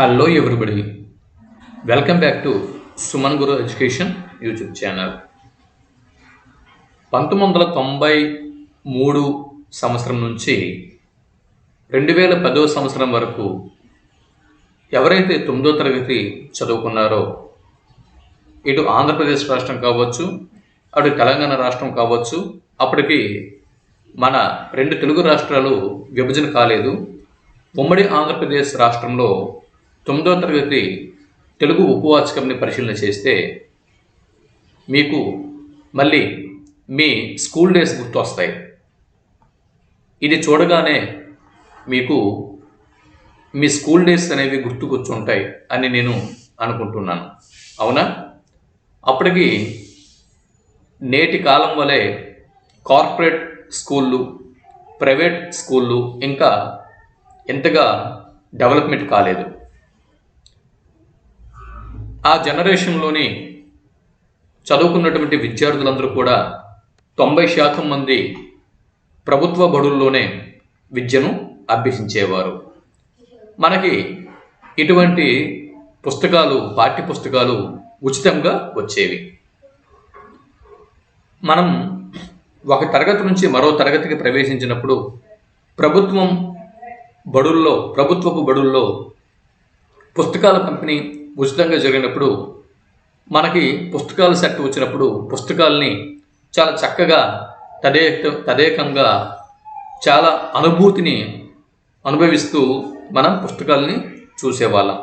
Hello everybody, welcome back to Suman Guru Education YouTube channel. 1993 సంవత్సరం నుంచి 2010 సంవత్సరం వరకు ఎవరైతే 9వ తరగతి చదువుకున్నారో ఇటు ఆంధ్రప్రదేశ్ రాష్ట్రం కావచ్చు, అటు తెలంగాణ రాష్ట్రం కావచ్చు, అప్పటికి మన రెండు తెలుగు రాష్ట్రాలు విభజన కాలేదు. ఉమ్మడి ఆంధ్రప్రదేశ్ రాష్ట్రంలో 9వ తరగతి తెలుగు ఉపవాచకంని పరిశీలన చేస్తే మీకు మళ్ళీ మీ స్కూల్ డేస్ గుర్తొస్తాయి. ఇది చూడగానే మీకు మీ స్కూల్ డేస్ అనేవి గుర్తుకొచ్చుంటాయి అని నేను అనుకుంటున్నాను. అవునా? అప్పటికి నేటి కాలం వలె కార్పొరేట్ స్కూళ్ళు, ప్రైవేట్ స్కూళ్ళు ఇంకా ఎంతగా డెవలప్మెంట్ కాలేదు. ఆ జనరేషన్లోని చదువుకున్నటువంటి విద్యార్థులందరూ కూడా 90% మంది ప్రభుత్వ బడుల్లోనే విద్యను అభ్యసించేవారు. మనకి ఇటువంటి పుస్తకాలు, పాఠ్య పుస్తకాలు ఉచితంగా వచ్చేవి. మనం ఒక తరగతి నుంచి మరో తరగతికి ప్రవేశించినప్పుడు ప్రభుత్వపు బడుల్లో పుస్తకాల పంపిణీ ఉచితంగా జరిగినప్పుడు మనకి పుస్తకాల సెట్ వచ్చినప్పుడు పుస్తకాలని చాలా చక్కగా తదేకంగా చాలా అనుభూతిని అనుభవిస్తూ మనం పుస్తకాలని చూసేవాళ్ళం.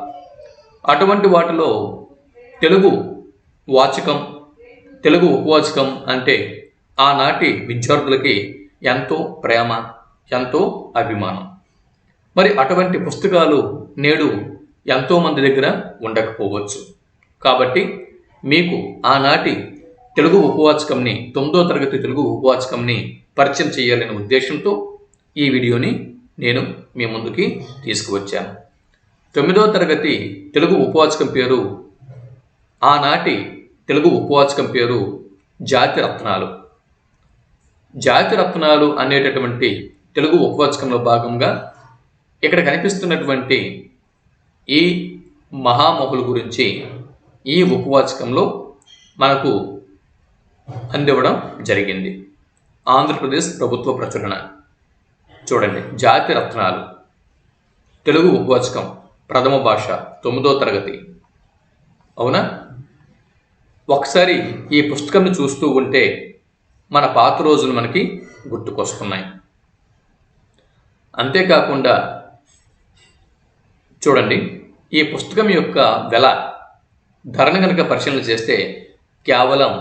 అటువంటి వాటిలో తెలుగు వాచకం, తెలుగు ఉపవాచకం అంటే ఆనాటి విద్యార్థులకి ఎంతో ప్రేమ, ఎంతో అభిమానం. మరి అటువంటి పుస్తకాలు నేడు ఎంతోమంది దగ్గర ఉండకపోవచ్చు. కాబట్టి మీకు ఆనాటి తెలుగు ఉపవాచకంని, 9వ తరగతి తెలుగు ఉపవాచకంని పరిచయం చేయాలనే ఉద్దేశంతో ఈ వీడియోని నేను మీ ముందుకి తీసుకువచ్చాను. 9వ తరగతి తెలుగు ఉపవాచకం పేరు, ఆనాటి తెలుగు ఉపవాచకం పేరు జాతి రత్నాలు. జాతి రత్నాలు అనేటటువంటి తెలుగు ఉపవాచకంలో భాగంగా ఇక్కడ కనిపిస్తున్నటువంటి ఈ మహామహుల గురించి ఈ ఉపవాచకంలో మనకు అందివ్వడం జరిగింది. ఆంధ్రప్రదేశ్ ప్రభుత్వ ప్రచురణ. చూడండి, జాతి రత్నాలు తెలుగు ఉపవాచకం, ప్రథమ భాష, 9వ తరగతి. అవునా? ఒకసారి ఈ పుస్తకంని చూస్తూ ఉంటే మన పాత రోజులు మనకి గుర్తుకొస్తున్నాయి. అంతేకాకుండా చూడండి, ఈ పుస్తకం యొక్క ధరను కనుక పరిశీలన చేస్తే కేవలం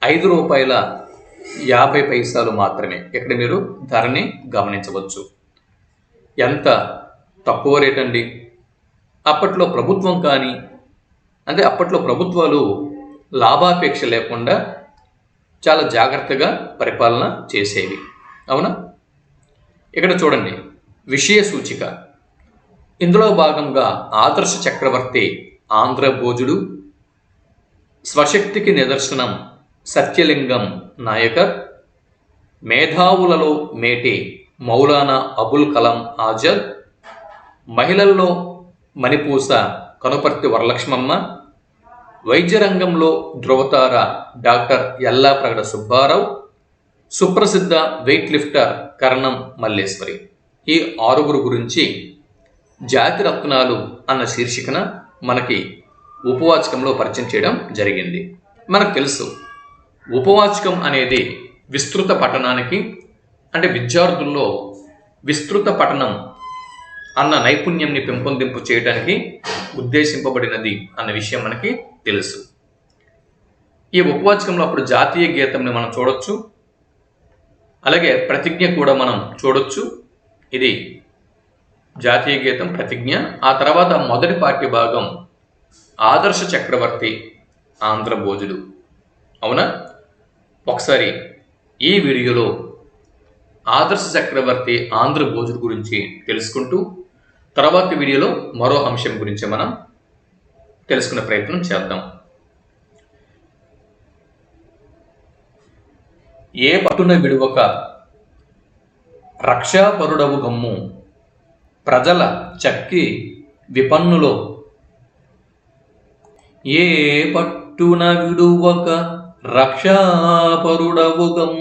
₹5.50 మాత్రమే. ఇక్కడ మీరు ధరని గమనించవచ్చు. ఎంత తక్కువ రేట్ అండి! అప్పట్లో ప్రభుత్వం కానీ, అంటే అప్పట్లో ప్రభుత్వాలు లాభాపేక్ష లేకుండా చాలా జాగ్రత్తగా పరిపాలన చేసేవి. అవునా? ఇక్కడ చూడండి, విషయ సూచిక. ఇందులో భాగంగా ఆదర్శ చక్రవర్తి ఆంధ్రభోజుడు, స్వశక్తికి నిదర్శనం సత్యలింగం నాయకర్, మేధావులలో మేటి మౌలానా అబుల్ కలాం ఆజాద్, మహిళల్లో మణిపూస కనుపర్తి వరలక్ష్మమ్మ, వైద్యరంగంలో ధృవతార డాక్టర్ యల్లాప్రగడ సుబ్బారావు, సుప్రసిద్ధ వెయిట్ లిఫ్టర్ కరణం మల్లేశ్వరి. ఈ 6 గురించి జాతి రత్నాలు అన్న శీర్షికన మనకి ఉపవాచకంలో పరిచయం చేయడం జరిగింది. మనకు తెలుసు, ఉపవాచకం అనేది విస్తృత పఠనానికి, అంటే విద్యార్థుల్లో విస్తృత పఠనం అన్న నైపుణ్యంని పెంపొందింపు చేయడానికి ఉద్దేశింపబడినది అన్న విషయం మనకి తెలుసు. ఈ ఉపవాచకంలో అప్పుడు జాతీయ గీతంని మనం చూడొచ్చు, అలాగే ప్రతిజ్ఞ కూడా మనం చూడొచ్చు. ఇది జాతీయ గీతం, ప్రతిజ్ఞ. ఆ తర్వాత మొదటి పాఠ్య భాగం ఆదర్శ చక్రవర్తి ఆంధ్రభోజుడు. అవునా? ఒకసారి ఈ వీడియోలో ఆదర్శ చక్రవర్తి ఆంధ్రభోజుడు గురించి తెలుసుకుంటూ తర్వాత వీడియోలో మరో అంశం గురించి మనం తెలుసుకునే ప్రయత్నం చేద్దాం. ఏ పట్టున విడువక రక్షాపరుడవు గమ్ము, ప్రజల చక్కి విపన్నులో ఏ పట్టున విడువక రక్షాపరుడవుగం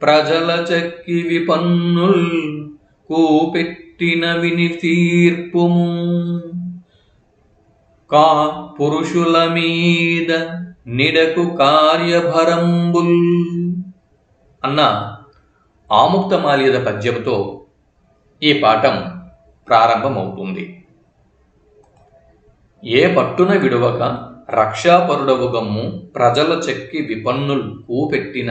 ప్రజల చక్కి విపన్నుల్ కూపెట్టిన విని తీర్పుము కా పురుషుల మీద నిడకు కార్యభరంబుల్ అన్న ఆముక్తమాల్యద పద్యంతో ఈ పాఠం ప్రారంభమవుతుంది. ఏ పట్టున విడువక రక్షాపరుడవుగమ్ము ప్రజల చెక్కి విపన్నుల్ కూపెట్టిన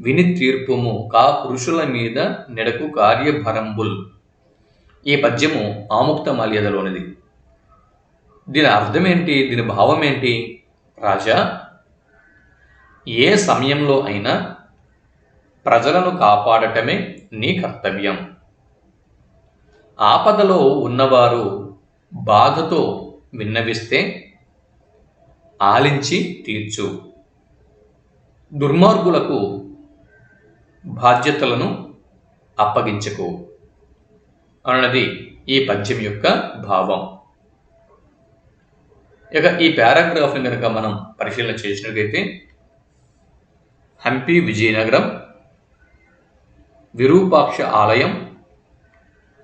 విని తీర్పుము కా పురుషుల మీద నెడకు కార్యభరంబుల్. ఈ పద్యము ఆముక్తమాల్యదలోనిది. దీని అర్థమేంటి? దీని భావం ఏంటి? రాజా, ఏ సమయంలో అయినా ప్రజలను కాపాడటమే నీ కర్తవ్యం. ఆపదలో ఉన్నవారు బాధతో విన్నవిస్తే ఆలించి తీర్చు. దుర్మార్గులకు బాధ్యతలను అప్పగించకు అన్నది ఈ పద్యం యొక్క భావం. ఇక ఈ పారాగ్రాఫ్ని కనుక మనం పరిశీలన చేసినట్లయితే హంపి విజయనగరం, విరూపాక్ష ఆలయం,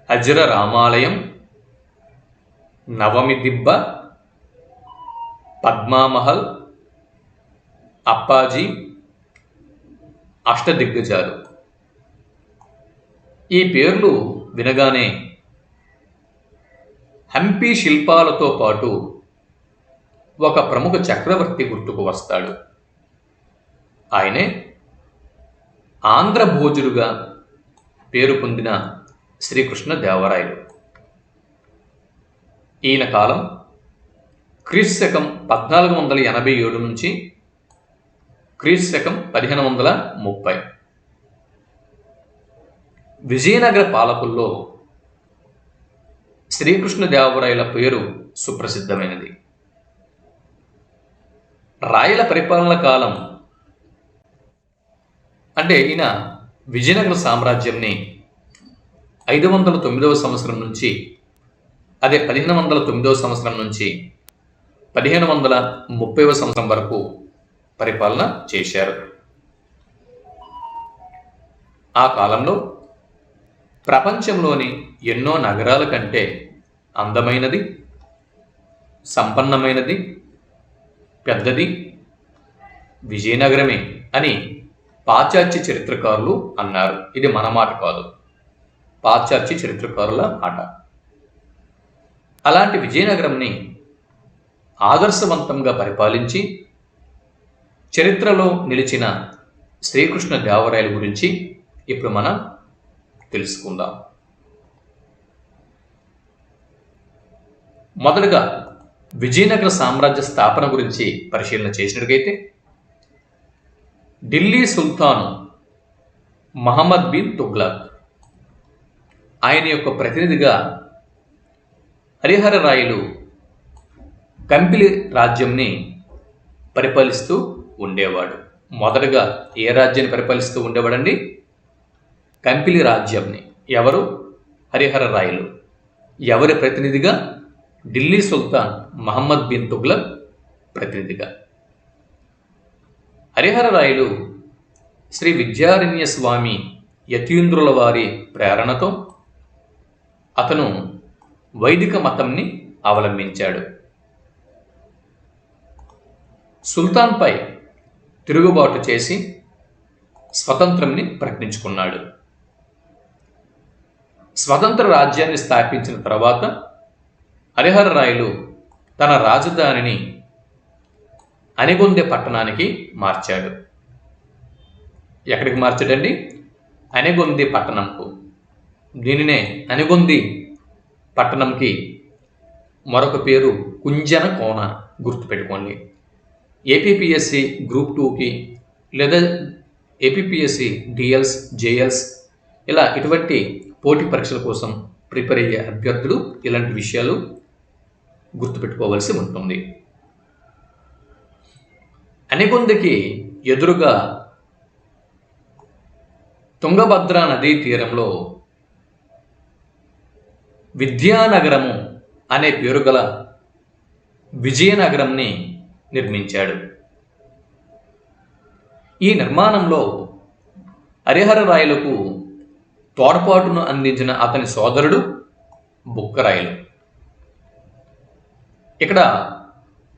అజర రామాలయం, నవమి దిబ్బ, పద్మామహల్, అప్పాజీ, అష్టదిగ్గజాలు. ఈ పేర్లు వినగానే హంపి శిల్పాలతో పాటు ఒక ప్రముఖ చక్రవర్తి గుర్తుకు వస్తాడు. ఆయనే ఆంధ్రభోజుడుగా పేరు పొందిన శ్రీకృష్ణదేవరాయలు. ఈయన కాలం క్రీస్తకం 1487 నుంచి క్రీస్తకం 1530. విజయనగర పాలకుల్లో శ్రీకృష్ణదేవరాయల పేరు సుప్రసిద్ధమైనది. రాయల పరిపాలన కాలం అంటే ఈయన విజయనగర సామ్రాజ్యంని 509వ సంవత్సరం నుంచి, అదే 1509వ సంవత్సరం నుంచి 1530వ సంవత్సరం వరకు పరిపాలన చేశారు. ఆ కాలంలో ప్రపంచంలోని ఎన్నో నగరాల కంటే అందమైనది, సంపన్నమైనది, పెద్దది విజయనగరమే అని పాశ్చాత్య చరిత్రకారులు అన్నారు. ఇది మన మాట కాదు, పాశ్చాత్య చరిత్రకారుల మాట. అలాంటి విజయనగరంని ఆదర్శవంతంగా పరిపాలించి చరిత్రలో నిలిచిన శ్రీకృష్ణదేవరాయల గురించి ఇప్పుడు మనం తెలుసుకుందాం. మొదటగా విజయనగర సామ్రాజ్య స్థాపన గురించి పరిశీలన చేసినట్లయితే ఢిల్లీ సుల్తాను మహమ్మద్ బిన్ తుగ్లక్, ఆయన యొక్క ప్రతినిధిగా హరిహర రాయలు కంపిలి రాజ్యంని పరిపాలిస్తూ ఉండేవాడు. మొదటగా ఏ రాజ్యాన్ని పరిపాలిస్తూ ఉండేవాడండి? కంపిలి రాజ్యంని. ఎవరు? హరిహర రాయలు. ఎవరి ప్రతినిధిగా? ఢిల్లీ సుల్తాన్ మహమ్మద్ బిన్ తుగ్లక్ ప్రతినిధిగా. హరిహర రాయలు శ్రీ విద్యారణ్య స్వామి యతీంద్రుల వారి ప్రేరణతో అతను వైదిక మతంని అవలంబించాడు. సుల్తాన్పై తిరుగుబాటు చేసి స్వతంత్రంని ప్రకటించుకున్నాడు. స్వతంత్ర రాజ్యాన్ని స్థాపించిన తర్వాత హరిహర రాయలు తన రాజధానిని అనెగొంది పట్టణానికి మార్చాడు. ఎక్కడికి మార్చాడండి? అనెగొంది పట్టణంకు. దీనినే అనెగొంది పట్టణంకి మరొక పేరు కుంజన కోన, గుర్తుపెట్టుకోండి. ఏపీపీఎస్సి గ్రూప్ 2కి లేదా ఏపీపీఎస్సి డిఎల్స్, జేఎల్స్ ఇలా ఇటువంటి పోటీ పరీక్షల కోసం ప్రిపేర్ అయ్యే అభ్యర్థులు ఇలాంటి విషయాలు గుర్తుపెట్టుకోవాల్సి ఉంటుంది. అనెగొందికి ఎదురుగా తుంగభద్ర నదీ తీరంలో విద్యానగరము అనే పేరు గల విజయనగరంని నిర్మించాడు. ఈ నిర్మాణంలో హరిహరరాయలకు తోడ్పాటును అందించిన అతని సోదరుడు బుక్కరాయలు. ఇక్కడ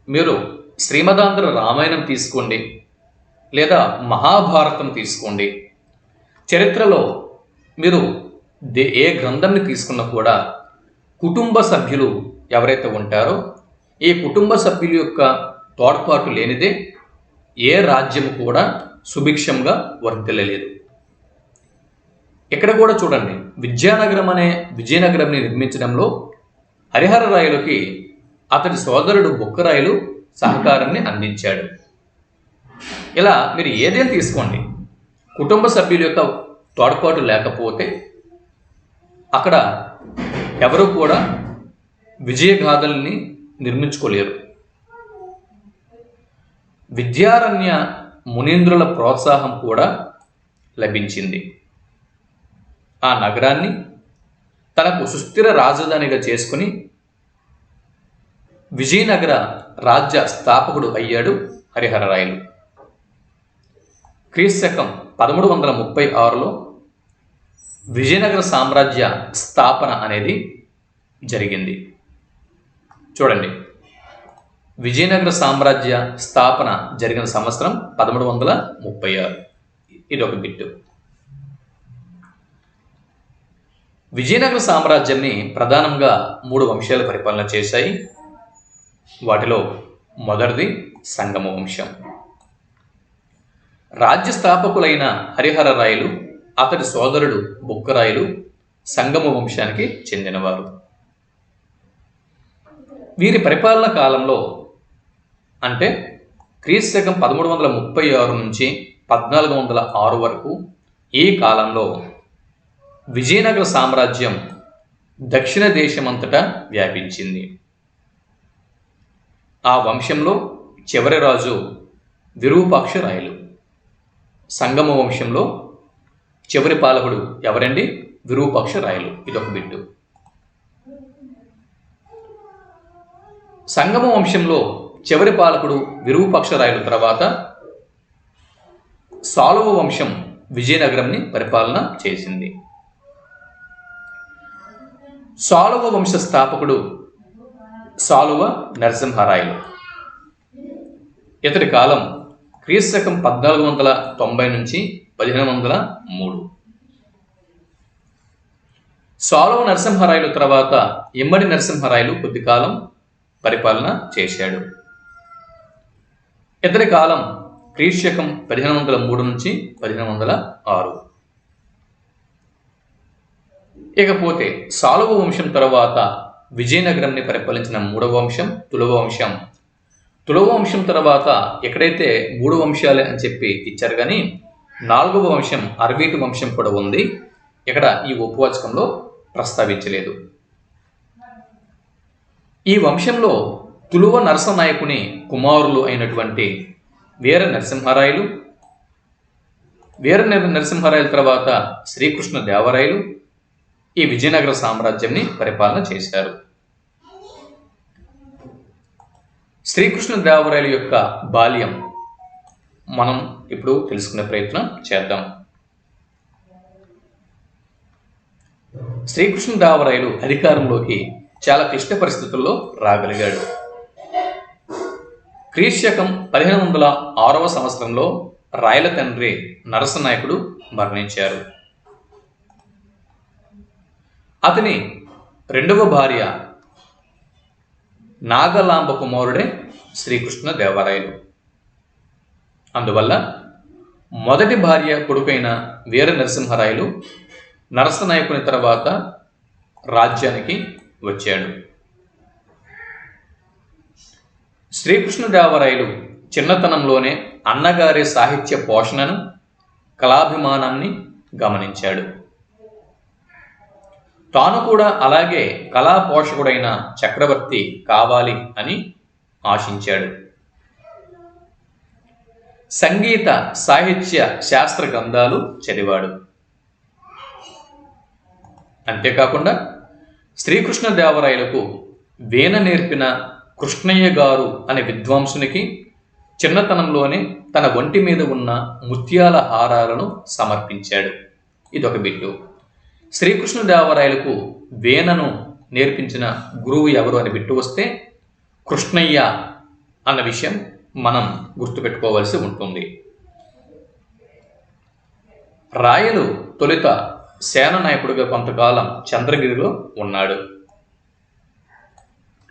మీరు శ్రీమదాంధ్ర రామాయణం తీసుకోండి, లేదా మహాభారతం తీసుకోండి, చరిత్రలో మీరు ఏ గ్రంథాన్ని తీసుకున్నా కూడా కుటుంబ సభ్యులు ఎవరైతే ఉంటారో ఈ కుటుంబ సభ్యుల యొక్క తోడ్పాటు లేనిదే ఏ రాజ్యం కూడా సుభిక్షంగా వర్ధిల్లలేదు. ఇక్కడ కూడా చూడండి, విజయనగరంని నిర్మించడంలో హరిహరరాయలకి అతడి సోదరుడు బుక్కరాయలు సహకారాన్ని అందించాడు. ఇలా మీరు ఏదైనా తీసుకోండి, కుటుంబ సభ్యుల యొక్క తోడ్పాటు లేకపోతే అక్కడ ఎవరు కూడా విజయగాథల్ని నిర్మించుకోలేరు. విద్యారణ్య మునీంద్రుల ప్రోత్సాహం కూడా లభించింది. ఆ నగరాన్ని తనకు సుస్థిర రాజధానిగా చేసుకుని విజయనగర రాజ్య స్థాపకుడు అయ్యాడు హరిహరరాయలు. క్రీస్తకం 1336లో విజయనగర సామ్రాజ్య స్థాపన అనేది జరిగింది. చూడండి, విజయనగర సామ్రాజ్య స్థాపన జరిగిన సంవత్సరం 1336. ఇది ఒక బిట్టు. విజయనగర సామ్రాజ్యాన్ని ప్రధానంగా 3 వంశాలు పరిపాలన చేశాయి. వాటిలో మొదటిది సంగమ వంశం. రాజ్య స్థాపకులైన హరిహరరాయలు, అతడి సోదరుడు బుక్కరాయలు సంగమ వంశానికి చెందినవారు. వీరి పరిపాలన కాలంలో అంటే క్రీస్తకం 1336 నుంచి 1406 వరకు ఈ కాలంలో విజయనగర సామ్రాజ్యం దక్షిణ దేశమంతటా వ్యాపించింది. ఆ వంశంలో చివరి రాజు విరూపాక్షరాయలు. సంగమ వంశంలో చివరి పాలకుడు ఎవరండి? విరూపాక్షరాయలు. ఇదొక బిట్టు. సంగమ వంశంలో చివరి పాలకుడు విరూపాక్షరాయలు తర్వాత సాలువ వంశం విజయనగరంని పరిపాలన చేసింది. సాలువ వంశ స్థాపకుడు సాలువ నరసింహరాయలు. ఇతడి కాలం క్రీస్తకం 1490 నుంచి 1503. సాలువ నరసింహరాయలు తర్వాత ఇమ్మడి నరసింహరాయలు కొద్ది కాలం పరిపాలన చేశాడు. ఇతడి కాలం క్రీస్తకం 1503 నుంచి 1506. ఇకపోతే సాలువ వంశం తర్వాత విజయనగరంని పరిపాలించిన 3వ వంశం తులువ వంశం. తులువ వంశం తర్వాత ఎక్కడైతే 3 వంశాలే అని చెప్పి ఇచ్చారు, కానీ 4వ వంశం అరవీటు వంశం కూడా ఉంది. ఇక్కడ ఈ ఉపవాచకంలో ప్రస్తావించలేదు. ఈ వంశంలో తులువ నరసనాయకుని కుమారులు అయినటువంటి వీర నరసింహరాయలు, నరసింహరాయల తర్వాత శ్రీకృష్ణ దేవరాయలు ఈ విజయనగర సామ్రాజ్యాన్ని పరిపాలన చేశారు. శ్రీకృష్ణ దేవరాయల యొక్క బాల్యం మనం ఇప్పుడు తెలుసుకునే ప్రయత్నం చేద్దాం. శ్రీకృష్ణ దేవరాయలు అధికారంలోకి చాలా క్లిష్ట పరిస్థితుల్లో రాగలిగాడు. క్రీస్తకం 1506వ సంవత్సరంలో రాయల తండ్రి నరసనాయకుడు మరణించారు. అతని 2వ భార్య నాగలాంబ కుమారుడే శ్రీకృష్ణ దేవరాయలు. అందువల్ల మొదటి భార్య కొడుకైన వీర నరసింహరాయలు నరసనాయకుని తర్వాత రాజ్యానికి వచ్చాడు. శ్రీకృష్ణ దేవరాయలు చిన్నతనంలోనే అన్నగారి సాహిత్య పోషణను, కళాభిమానాన్ని గమనించాడు. తాను కూడా అలాగే కళా పోషకుడైన చక్రవర్తి కావాలి అని ఆశించాడు. సంగీత, సాహిత్య, శాస్త్ర గ్రంథాలు చదివాడు. అంతేకాకుండా శ్రీకృష్ణ దేవరాయలకు వీణ నేర్పిన కృష్ణయ్య గారు అనే విద్వాంసునికి చిన్నతనంలోనే తన ఒంటి మీద ఉన్న ముత్యాల హారాలను సమర్పించాడు. ఇదొక బిట్టు. శ్రీకృష్ణదేవరాయలకు వీణను నేర్పించిన గురువు ఎవరు అని బిట్టు వస్తే కృష్ణయ్య అన్న విషయం మనం గుర్తుపెట్టుకోవాల్సి ఉంటుంది. రాయలు తొలుత సేన నాయకుడిగా కొంతకాలం చంద్రగిరిలో ఉన్నాడు.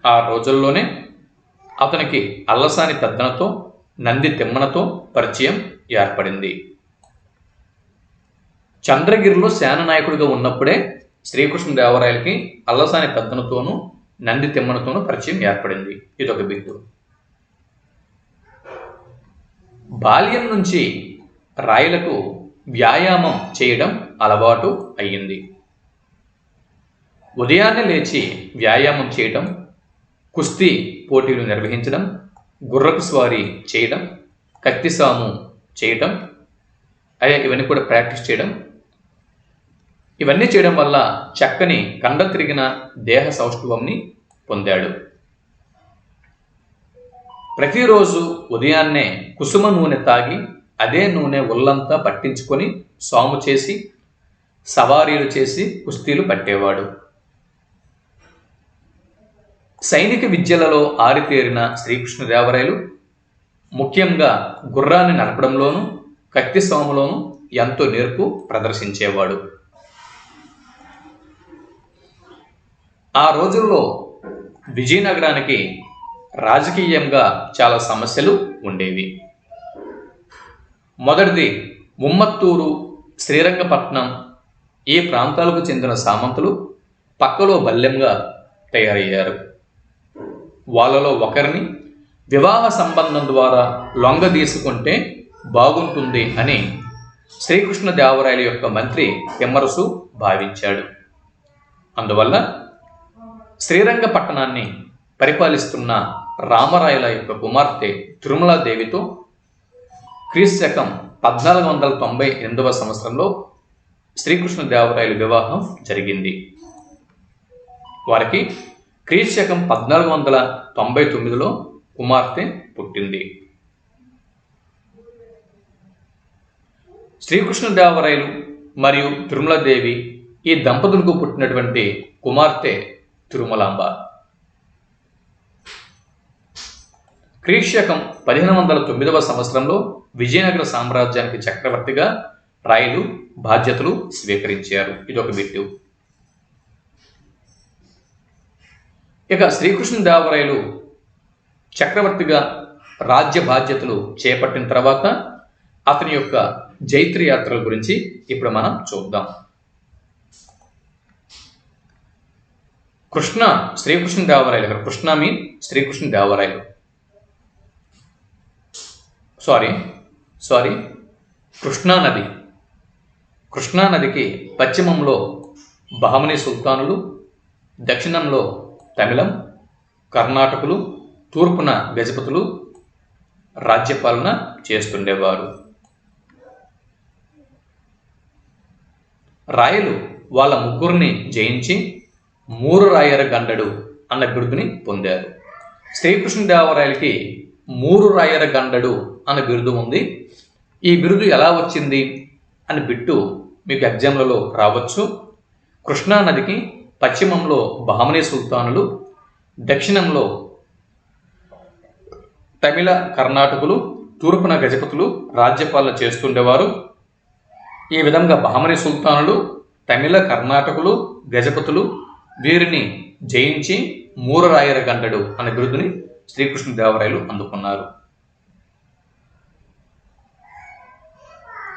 ఆ రోజుల్లోనే అతనికి అల్లసాని పెద్దనతో నంది తిమ్మనతో పరిచయం ఏర్పడింది. చంద్రగిరిలో సేన నాయకుడిగా ఉన్నప్పుడే శ్రీకృష్ణదేవరాయలకి అల్లసాని పెద్దనతోనూ నంది తిమ్మనతోనూ పరిచయం ఏర్పడింది. ఇదొక బిట్టు. బాల్యం నుంచి రాయలకు వ్యాయామం చేయడం అలవాటు అయ్యింది. ఉదయాన్నే లేచి వ్యాయామం చేయడం, కుస్తీ పోటీలు నిర్వహించడం, గుర్రపు స్వారీ చేయడం, కత్తిసాము చేయడం, ఇవన్నీ కూడా ప్రాక్టీస్ చేయడం, ఇవన్నీ చేయడం వల్ల చక్కని కండ తిరిగిన దేహ సౌష్ఠవంని పొందాడు. ప్రతిరోజు ఉదయాన్నే కుసుమ నూనె తాగి అదే నూనె ఒళ్ళంతా పట్టించుకొని సాము చేసి సవారీలు చేసి కుస్తీలు పట్టేవాడు. సైనిక విద్యలలో ఆరితేరిన శ్రీకృష్ణదేవరాయలు ముఖ్యంగా గుర్రాన్ని నడపడంలోనూ కత్తి సాములోనూ ఎంతో నేర్పు ప్రదర్శించేవాడు. ఆ రోజుల్లో విజయనగరానికి రాజకీయంగా చాలా సమస్యలు ఉండేవి. మొదటిది, ముమ్మత్తూరు, శ్రీరంగపట్నం ఈ ప్రాంతాలకు చెందిన సామంతులు పక్కలో బల్లెంగా తయారయ్యారు. వాళ్ళలో ఒకరిని వివాహ సంబంధం ద్వారా లొంగ తీసుకుంటే బాగుంటుంది అని శ్రీకృష్ణదేవరాయల యొక్క మంత్రి తిమ్మరసు భావించాడు. అందువల్ల శ్రీరంగపట్టణాన్ని పరిపాలిస్తున్న రామరాయల యొక్క కుమార్తె తిరుమలాదేవితో క్రీస్తకం 1498వ సంవత్సరంలో శ్రీకృష్ణదేవరాయల వివాహం జరిగింది. వారికి క్రీస్తకం 1499లో కుమార్తె పుట్టింది. శ్రీకృష్ణదేవరాయలు మరియు తిరుమలాదేవి ఈ దంపతులకు పుట్టినటువంటి కుమార్తె తిరుమలాంబ. క్రీస్తకం 1509వ సంవత్సరంలో విజయనగర సామ్రాజ్యానికి చక్రవర్తిగా రాయలు బాధ్యతలు స్వీకరించారు. ఇదొక బిట్టు. ఇక శ్రీకృష్ణదేవరాయలు చక్రవర్తిగా రాజ్య బాధ్యతలు చేపట్టిన తర్వాత అతని యొక్క జైత్ర యాత్రల గురించి ఇప్పుడు మనం చూద్దాం. శ్రీకృష్ణదేవరాయలు, కృష్ణ మీన్ శ్రీకృష్ణదేవరాయలు, సారీ కృష్ణానది. కృష్ణానదికి పశ్చిమంలో బహమనీ సుల్తానులు, దక్షిణంలో తమిళం, కర్ణాటకులు, తూర్పున గజపతులు రాజ్యపాలన చేస్తుండేవారు. రాయలు వాళ్ళ ముగ్గురిని జయించి మూరు రాయర గండడు అన్న బిరుదుని పొందారు. శ్రీకృష్ణదేవరాయలకి మూరు రాయర గండడు అన్న బిరుదు ఉంది. ఈ బిరుదు ఎలా వచ్చింది అని బిట్టు మీకు ఎగ్జామ్లలో రావచ్చు. కృష్ణానదికి పశ్చిమంలో బహమనీ సుల్తానులు, దక్షిణంలో తమిళ కర్ణాటకులు, తూర్పున గజపతులు రాజ్యపాలన చేస్తుండేవారు. ఈ విధంగా బహమనీ సుల్తానులు, తమిళ కర్ణాటకులు, గజపతులు వీరిని జయించి మూర రాయర గండడు అనే బిరుదుని శ్రీకృష్ణదేవరాయలు అందుకున్నారు.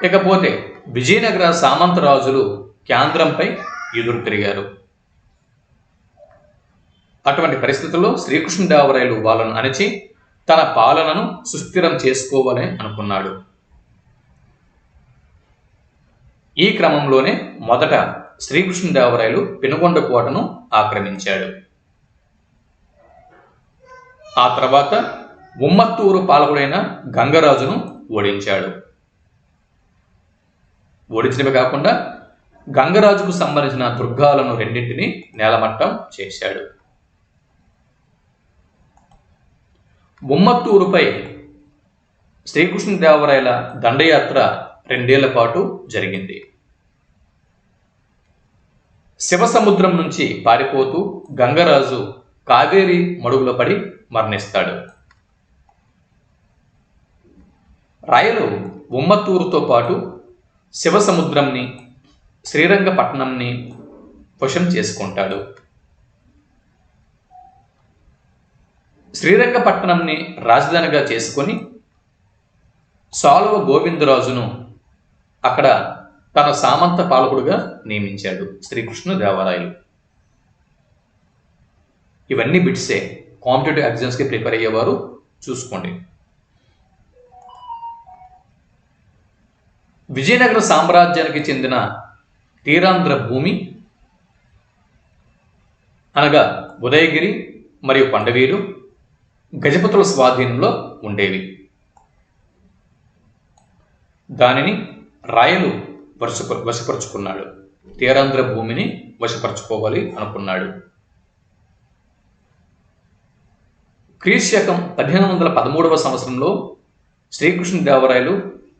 ఇకపోతే విజయనగర సామంత రాజులు కేంద్రంపై ఎదురు తిరిగారు. అటువంటి పరిస్థితుల్లో శ్రీకృష్ణదేవరాయలు వాళ్ళను అణచి తన పాలనను సుస్థిరం చేసుకోవాలని అనుకున్నాడు. ఈ క్రమంలోనే మొదట శ్రీకృష్ణదేవరాయలు పెనుగొండ కోటను ఆక్రమించాడు. ఆ తర్వాత ఉమ్మత్తూరు పాలకుడైన గంగరాజును ఓడించాడు. ఓడించినవి కాకుండా గంగరాజుకు సంబంధించిన దుర్గాలను రెండింటినీ నేలమట్టం చేశాడు. ఉమ్మత్తూరుపై శ్రీకృష్ణదేవరాయల దండయాత్ర 2 ఏళ్ల పాటు జరిగింది. శివసముద్రం నుంచి పారిపోతూ గంగరాజు కావేరి మడుగులో పడి మరణిస్తాడు. రాయలు ఉమ్మత్తూరుతో పాటు శివసముద్రంని, శ్రీరంగపట్నంని వశం చేసుకుంటాడు. శ్రీరంగపట్నంని రాజధానిగా చేసుకొని సాలువ గోవిందరాజును అక్కడ తన సామంత పాలకుడుగా నియమించాడు శ్రీకృష్ణదేవరాయలు. ఇవన్నీ బిట్సే, కాంపిటేటివ్ ఎగ్జామ్స్కి ప్రిపేర్ అయ్యేవారు చూసుకోండి. విజయనగర సామ్రాజ్యానికి చెందిన తీరాంధ్ర భూమి అనగా ఉదయగిరి మరియు కొండవీలు గజపతుల స్వాధీనంలో ఉండేవి. దానిని రాయలు వశపరుచుకున్నాడు. తీరాంధ్ర భూమిని వశపరుచుకోవాలి అనుకున్నాడు. క్రీశకం 1513వ సంవత్సరంలో శ్రీకృష్ణదేవరాయలు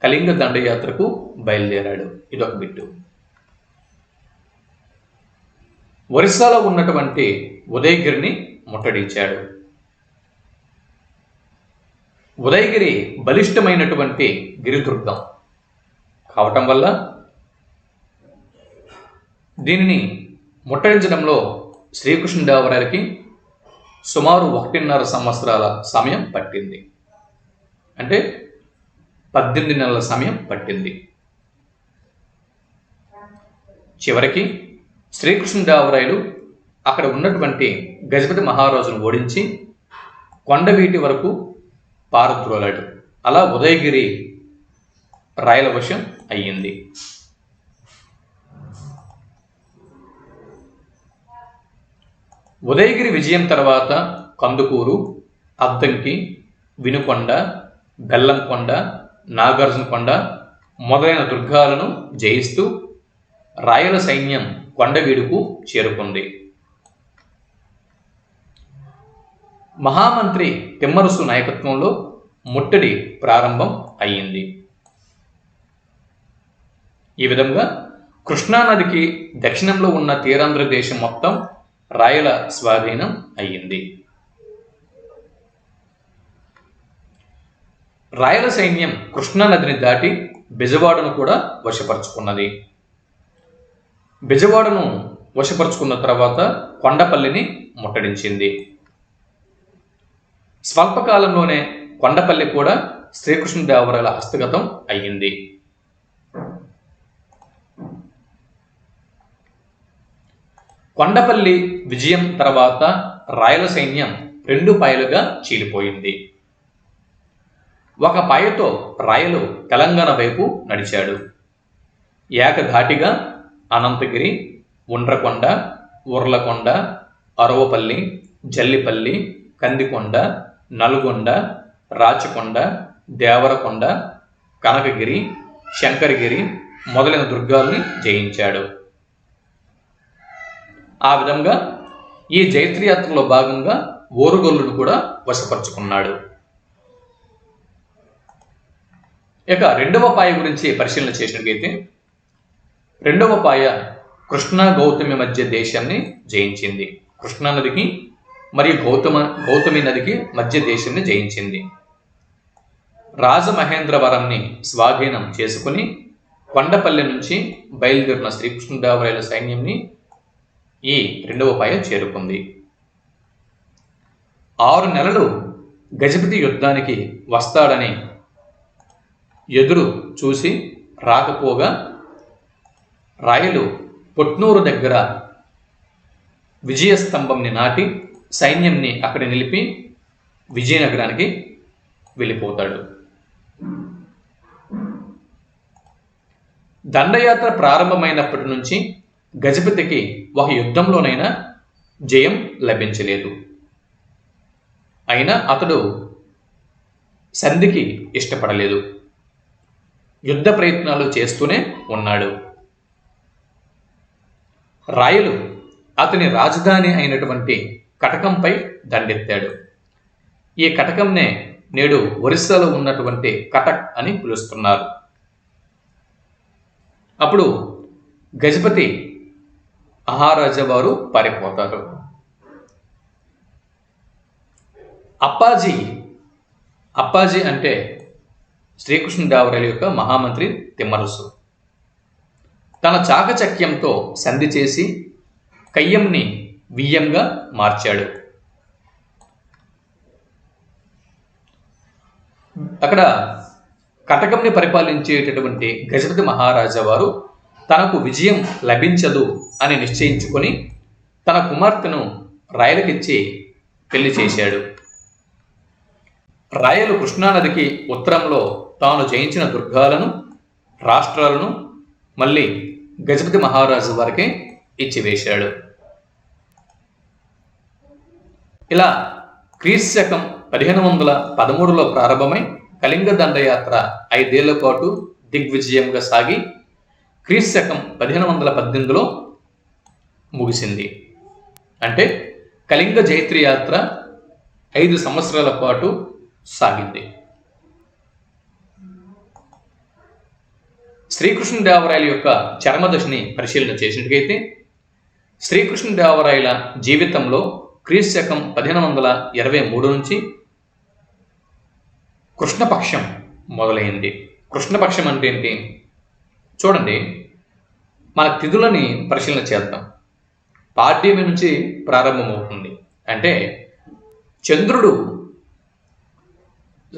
కళింగ దండయాత్రకు బయలుదేరాడు. ఇదొక బిట్టు. ఒరిస్సాలో ఉన్నటువంటి ఉదయగిరిని ముట్టడించాడు. ఉదయగిరి బలిష్టమైనటువంటి గిరిదుర్గం కావటం వల్ల దీనిని ముట్టడించడంలో శ్రీకృష్ణదేవరాయలకి సుమారు 1.5 సంవత్సరాల సమయం పట్టింది. అంటే 18 నెలల సమయం పట్టింది. చివరికి శ్రీకృష్ణదేవరాయలు అక్కడ ఉన్నటువంటి గజపతి మహారాజును ఓడించి కొండవీటి వరకు పారద్రోలాడు. అలా ఉదయగిరి రాయల వశం అయ్యింది. ఉదయగిరి విజయం తర్వాత కందుకూరు, అద్దంకి, వినుకొండ, బెల్లంకొండ, నాగార్జునకొండ మొదలైన దుర్గాలను జయిస్తూ రాయల సైన్యం కొండవీడుకు చేరుకుంది. మహామంత్రి తిమ్మరుసు నాయకత్వంలో ముట్టడి ప్రారంభం అయ్యింది. ఈ విధంగా కృష్ణానదికి దక్షిణంలో ఉన్న తీరాంధ్ర దేశం మొత్తం రాయల స్వాధీనం అయ్యింది. రాయల సైన్యం కృష్ణానదిని దాటి బెజవాడను కూడా వశపరుచుకున్నది. బెజవాడను వశపరుచుకున్న తర్వాత కొండపల్లిని ముట్టడించింది. స్వల్పకాలంలోనే కొండపల్లి కూడా శ్రీకృష్ణదేవరాయల హస్తగతం అయ్యింది. కొండపల్లి విజయం తర్వాత రాయల సైన్యం 2 పాయలుగా చీలిపోయింది. ఒక పాయతో రాయలు తెలంగాణ వైపు నడిచాడు. ఏకధాటిగా అనంతగిరి, ఉండ్రకొండ, ఉర్లకొండ, అరవపల్లి, జల్లిపల్లి, కందికొండ, నల్గొండ, రాచకొండ, దేవరకొండ, కనకగిరి, శంకరగిరి మొదలైన దుర్గాల్ని జయించాడు. ఆ విధంగా ఈ జైత్రయాత్రలో భాగంగా ఓరుగొల్లును కూడా వశపరుచుకున్నాడు. ఇక 2వ పాయ గురించి పరిశీలన చేసినట్లయితే, 2వ పాయ కృష్ణా గౌతమి మధ్య దేశాన్ని జయించింది. కృష్ణా నదికి మరియు గౌతమి నదికి మధ్య దేశాన్ని జయించింది. రాజమహేంద్రవరంని స్వాధీనం చేసుకుని కొండపల్లి నుంచి బయలుదేరిన శ్రీకృష్ణదేవరాయల సైన్యంని ఈ 2వ పాయ చేరుకుంది. 6 నెలలు గజపతి యుద్ధానికి వస్తాడని ఎదురు చూసి రాకపోగా రాయలు పొట్నూరు దగ్గర విజయస్తంభంని నాటి సైన్యంని అక్కడ నిలిపి విజయనగరానికి వెళ్ళిపోతాడు. దండయాత్ర ప్రారంభమైనప్పటి నుంచి గజపతికి ఒక యుద్ధంలోనైనా జయం లభించలేదు. అయినా అతడు సంధికి ఇష్టపడలేదు. యుద్ధ ప్రయత్నాలు చేస్తూనే ఉన్నాడు. రాయలు అతని రాజధాని అయినటువంటి కటకంపై దండెత్తాడు. ఈ కటకంనే నేడు ఒరిస్సాలో ఉన్నటువంటి కటక్ అని పిలుస్తున్నారు. అప్పుడు గజపతి మహారాజా వారు పారిపోతారు. అప్పాజీ అంటే శ్రీకృష్ణదేవరాయల యొక్క మహామంత్రి తిమ్మరుసు. తన చాకచక్యంతో సంధి చేసి కయ్యంని వియ్యంగా మార్చాడు. అక్కడ కటకంని పరిపాలించేటటువంటి గజపతి మహారాజా వారు తనకు విజయం లభించదు అని నిశ్చయించుకొని తన కుమార్తెను రాయలకిచ్చి పెళ్లి చేశాడు. రాయలు కృష్ణానదికి ఉత్తరంలో తాను జయించిన దుర్గాలను, రాష్ట్రాలను మళ్ళీ గజపతి మహారాజు వారికి ఇచ్చివేశాడు. ఇలా క్రీస్తకం 1513లో ప్రారంభమై కళింగ దండయాత్ర 5 ఏళ్ల పాటు దిగ్విజయంగా సాగి క్రీస్తకం 1518లో ముగిసింది. అంటే కళింగ జైత్రి యాత్ర 5 సంవత్సరాల పాటు సాగింది. శ్రీకృష్ణదేవరాయల యొక్క చర్మదశని పరిశీలన చేసినట్లయితే శ్రీకృష్ణదేవరాయల జీవితంలో క్రీస్తకం 1523 నుంచి కృష్ణపక్షం మొదలైంది. కృష్ణపక్షం అంటే ఏంటి చూడండి, మన తిథులని పరిశీలన చేద్దాం. పాడ్యమి నుంచి ప్రారంభమవుతుంది. అంటే చంద్రుడు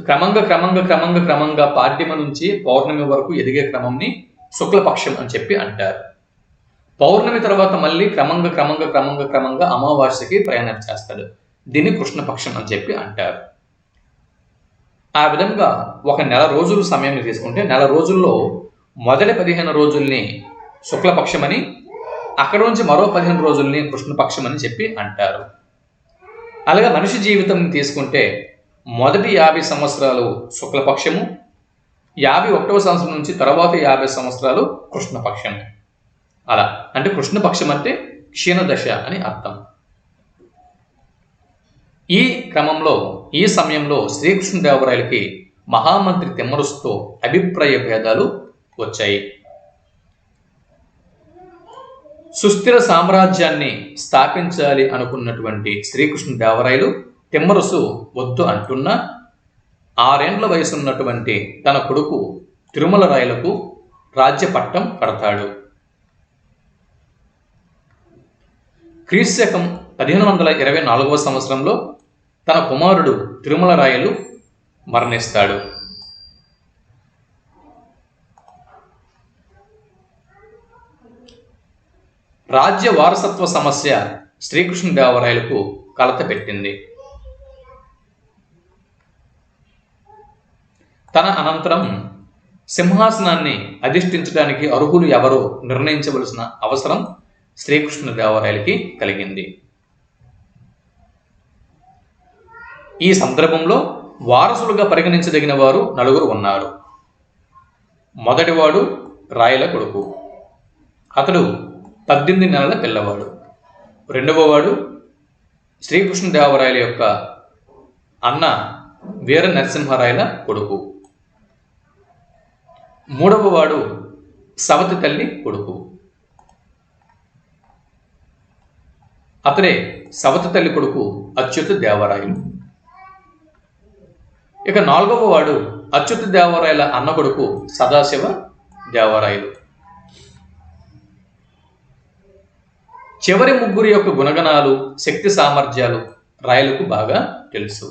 క్రమంగా పాడ్యమి నుంచి పౌర్ణమి వరకు ఎదిగే క్రమంని శుక్లపక్షం అని చెప్పి అంటారు. పౌర్ణమి తర్వాత మళ్ళీ క్రమంగా అమావాస్యకి ప్రయాణం చేస్తాడు. దీన్ని కృష్ణపక్షం అని చెప్పి అంటారు. ఆ విధంగా ఒక నెల రోజులు సమయాన్ని తీసుకుంటే నెల రోజుల్లో మొదటి 15 రోజుల్ని శుక్లపక్షం అని, అక్కడ నుంచి మరో 15 రోజుల్ని కృష్ణపక్షం అని చెప్పి అంటారు. అలాగే మనిషి జీవితం తీసుకుంటే మొదటి 50 సంవత్సరాలు శుక్లపక్షము, 51వ సంవత్సరం నుంచి తర్వాత 50 సంవత్సరాలు కృష్ణపక్షం. అలా అంటే కృష్ణపక్షం అంటే క్షీణదశ అని అర్థం. ఈ క్రమంలో ఈ సమయంలో శ్రీకృష్ణదేవరాయలకి మహామంత్రి తిమ్మరుసుతో అభిప్రాయ భేదాలు వచ్చాయి. సుస్థిర సామ్రాజ్యాన్ని స్థాపించాలి అనుకున్నటువంటి శ్రీకృష్ణదేవరాయలు తిమ్మరుసు వద్దు అంటున్నా 6 ఏండ్ల వయసున్నటువంటి తన కొడుకు తిరుమల రాయలకు రాజ్య పట్టం కడతాడు. క్రీస్తకం 1524వ సంవత్సరంలో తన కుమారుడు తిరుమల రాయలు మరణిస్తాడు. రాజ్య వారసత్వ సమస్య శ్రీకృష్ణదేవరాయలకు కలత పెట్టింది. తన అనంతరం సింహాసనాన్ని అధిష్ఠించడానికి అర్హులు ఎవరో నిర్ణయించవలసిన అవసరం శ్రీకృష్ణదేవరాయలకి కలిగింది. ఈ సందర్భంలో వారసులుగా పరిగణించదగిన వారు 4 ఉన్నారు. మొదటివాడు రాయల కొడుకు, అతడు 18 నెలల పిల్లవాడు. రెండవవాడు శ్రీకృష్ణదేవరాయల యొక్క అన్న వీర నరసింహరాయల కొడుకు. మూడవవాడు సవతి తల్లి కొడుకు, అతడే సవతి తల్లి కొడుకు అచ్యుత దేవరాయలు. ఇక 4వ వాడు అచ్యుత దేవరాయల అన్న కొడుకు సదాశివ దేవరాయలు. చివరి ముగ్గురు యొక్క గుణగణాలు, శక్తి సామర్థ్యాలు రాయలకు బాగా తెలుసు.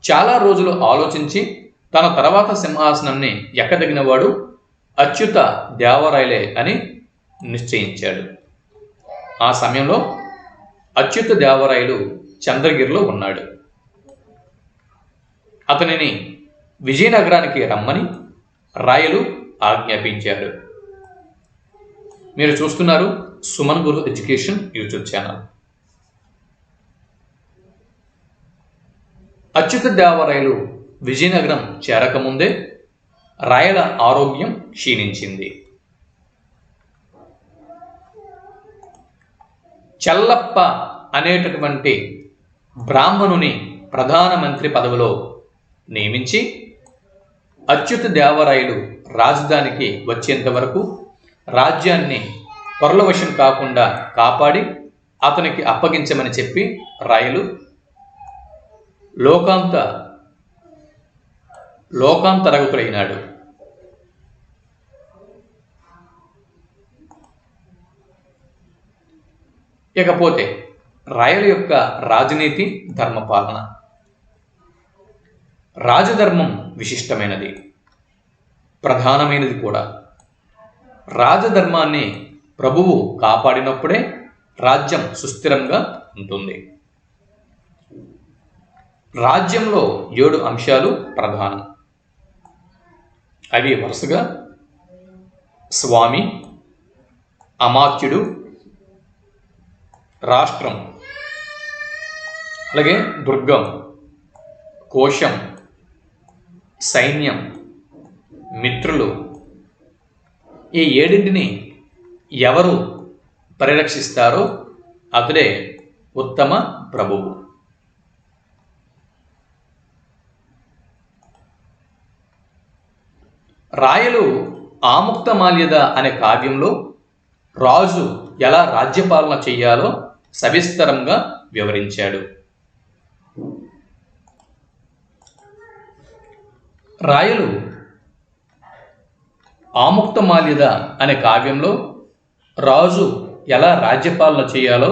చాలా రోజులు ఆలోచించి తన తర్వాత సింహాసనాన్ని ఎక్కదగినవాడు అచ్యుత దేవరాయలే అని నిశ్చయించాడు. ఆ సమయంలో అచ్యుత దేవరాయలు చంద్రగిరిలో ఉన్నాడు. అతనిని విజయనగరానికి రమ్మని రాయలు ఆజ్ఞాపించారు. మీరు చూస్తున్నారు Suman Guru education YouTube channel. Achyuta Devarayalu Vijayanagaram చేరకముందే రాయల ఆరోగ్యం క్షీణించింది. చెల్లప్ప అనేటటువంటి బ్రాహ్మణుని ప్రధానమంత్రి పదవిలో నియమించి అచ్యుత దేవరాయలు రాజధానికి వచ్చేంత వరకు రాజ్యాన్ని పరులవశం కాకుండా కాపాడి అతనికి అప్పగించమని చెప్పి రాయలు లోకాంతరగతుడైనాడు. ఇకపోతే రాయల యొక్క రాజనీతి ధర్మపాలన. రాజధర్మం విశిష్టమైనది, ప్రధానమైనది కూడా. రాజధర్మాన్ని ప్రభువు కాపాడినప్పుడే రాజ్యం సుస్థిరంగా ఉంటుంది. రాజ్యంలో 7 అంశాలు ప్రధానం. అవి వరుసగా స్వామి, అమాత్యుడు, రాష్ట్రం, అలాగే దుర్గం, కోశం, సైన్యం, మిత్రులు. ఈ 7ంటిని ఎవరు పరిరక్షిస్తారో అతడే ఉత్తమ ప్రభువు. రాయలు ఆముక్తమాల్యద అనే కావ్యంలో రాజు ఎలా రాజ్యపాలన చెయ్యాలో సవిస్తరంగా వివరించాడు. రాయలు ఆముక్తమాల్యద అనే కావ్యంలో రాజు ఎలా రాజ్యపాలన చేయాలో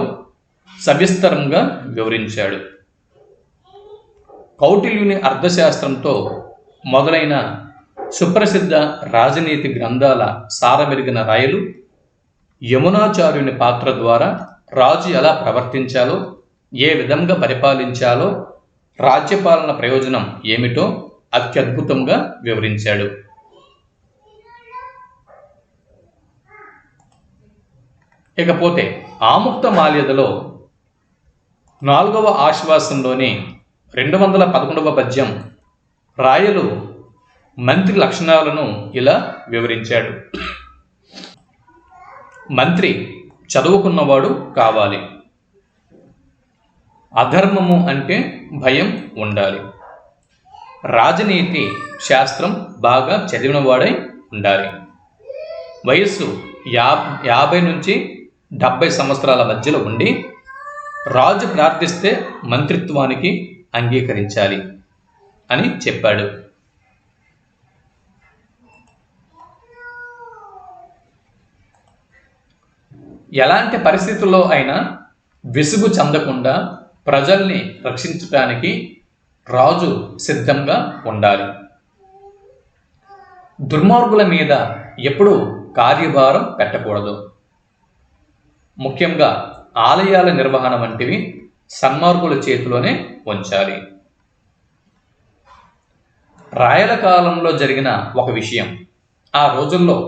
సవిస్తరంగా వివరించాడు. కౌటిల్యుని అర్థశాస్త్రంతో మొదలైన సుప్రసిద్ధ రాజనీతి గ్రంథాల సారమెరిగిన రాయలు యమునాచార్యుని పాత్ర ద్వారా రాజు ఎలా ప్రవర్తించాలో, ఏ విధంగా పరిపాలించాలో, రాజ్యపాలన ప్రయోజనం ఏమిటో అత్యద్భుతంగా వివరించాడు. ఇకపోతే ఆముక్తమాల్యదలో 4వ ఆశ్వాసంలోని 211వ పద్యం రాయలు మంత్రి లక్షణాలను ఇలా వివరించాడు. మంత్రి చదువుకున్నవాడు కావాలి. అధర్మము అంటే భయం ఉండాలి. రాజనీతి శాస్త్రం బాగా చదివినవాడై ఉండాలి. వయస్సు 50 నుంచి 70 సంవత్సరాల మధ్యలో ఉండి రాజు ప్రార్థిస్తే మంత్రిత్వానికి అంగీకరించాలి అని చెప్పాడు. ఎలాంటి పరిస్థితుల్లో అయినా విసుగు చెందకుండా ప్రజల్ని రక్షించడానికి రాజు సిద్ధంగా ఉండాలి. దుర్మార్గుల మీద ఎప్పుడూ కార్యభారం పెట్టకూడదు. ముఖ్యంగా ఆలయాల నిర్వహణ వంటివి సన్మార్గుల చేతిలోనే ఉంచాలి. రాయల కాలంలో జరిగిన ఒక విషయం. ఆ రోజుల్లో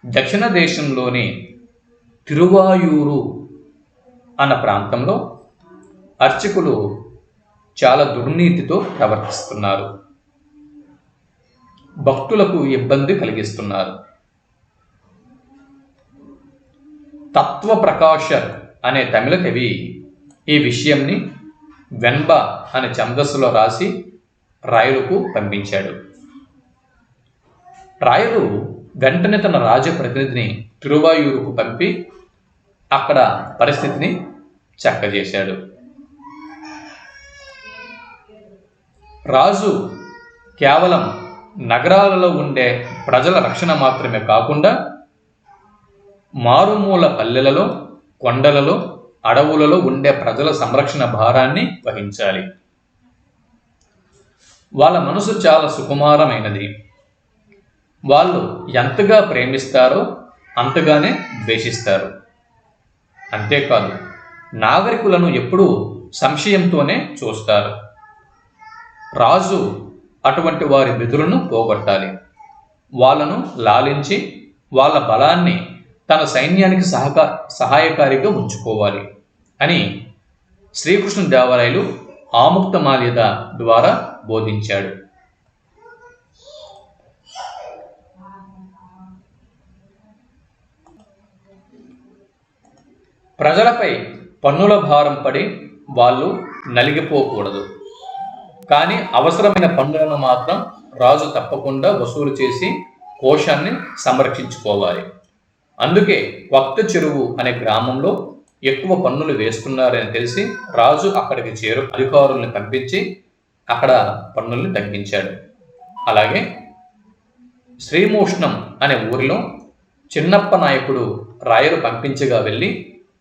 దక్షిణ దేశంలోని తిరువాయూరు అన్న ప్రాంతంలో అర్చకులు చాలా దుర్నీతితో ప్రవర్తిస్తున్నారు. భక్తులకు ఇబ్బంది కలిగిస్తున్నారు. తత్వప్రకాశర్ అనే తమిళ కవి ఈ విషయంని వెన్బ అనే ఛందస్సులో రాసి రాయలకు పంపించాడు. రాయలు వెంటనే తన రాజప్రతినిధిని తిరువాయూరుకు పంపి అక్కడ పరిస్థితిని చక్కజేశాడు. రాజు కేవలం నగరాలలో ఉండే ప్రజల రక్షణ మాత్రమే కాకుండా మారుమూల పల్లెలలో, కొండలలో, అడవులలో ఉండే ప్రజల సంరక్షణ భారాన్ని వహించాలి. వాళ్ళ మనసు చాలా సుకుమారమైనది. వాళ్ళు ఎంతగా ప్రేమిస్తారో అంతగానే ద్వేషిస్తారు. అంతేకాదు, నాగరికులను ఎప్పుడూ సంశయంతోనే చూస్తారు. రాజు అటువంటి వారి విధులను పోగొట్టాలి. వాళ్ళను లాలించి వాళ్ళ బలాన్ని తన సైన్యానికి సహాయకారిగా ఉంచుకోవాలి అని శ్రీకృష్ణదేవరాయలు ఆముక్తమాల్యద ద్వారా బోధించాడు. ప్రజలపై పన్నుల భారం పడి వాళ్ళు నలిగిపోకూడదు. కానీ అవసరమైన పన్నులను మాత్రం రాజు తప్పకుండా వసూలు చేసి కోశాన్ని సంరక్షించుకోవాలి. అందుకే కొత్త చెరువు అనే గ్రామంలో ఎక్కువ పన్నులు వేస్తున్నారని తెలిసి రాజు అక్కడికి అధికారుల్ని పంపించి అక్కడ పన్నుల్ని తగ్గించాడు. అలాగే శ్రీమూష్ణం అనే ఊరిలో చిన్నప్ప నాయకుడు రాయలు పంపించగా వెళ్ళి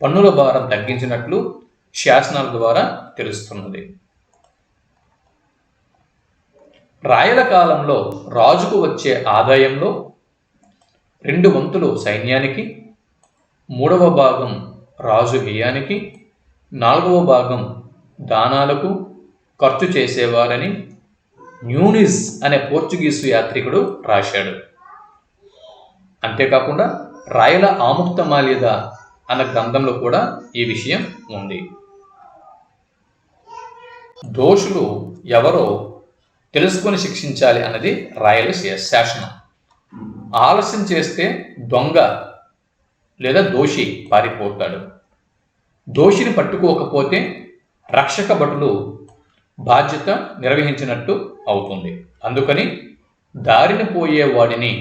పన్నుల భారం తగ్గించినట్లు శాసనాల ద్వారా తెలుస్తున్నది. రాయల కాలంలో రాజుకు వచ్చే ఆదాయంలో 2 వంతులు సైన్యానికి, 3వ భాగం రాజు వ్యయానికి, 4వ భాగం దానాలకు ఖర్చు చేసేవారని న్యూనిస్ అనే పోర్చుగీసు యాత్రికుడు రాశాడు. అంతేకాకుండా రాయల ఆముక్తమాల్యద అన్న గ్రంథంలో కూడా ఈ విషయం ఉంది. దోషులు ఎవరో తెలుసుకొని శిక్షించాలి అన్నది రాయల శాసనం. ఆలస్యం చేస్తే దొంగ లేదా దోషి పారిపోతాడు. దోషిని పట్టుకోకపోతే రక్షక భటులు బాధ్యత నిర్వహించినట్టు అవుతుంది. అందుకని దారిని పోయే వాడిని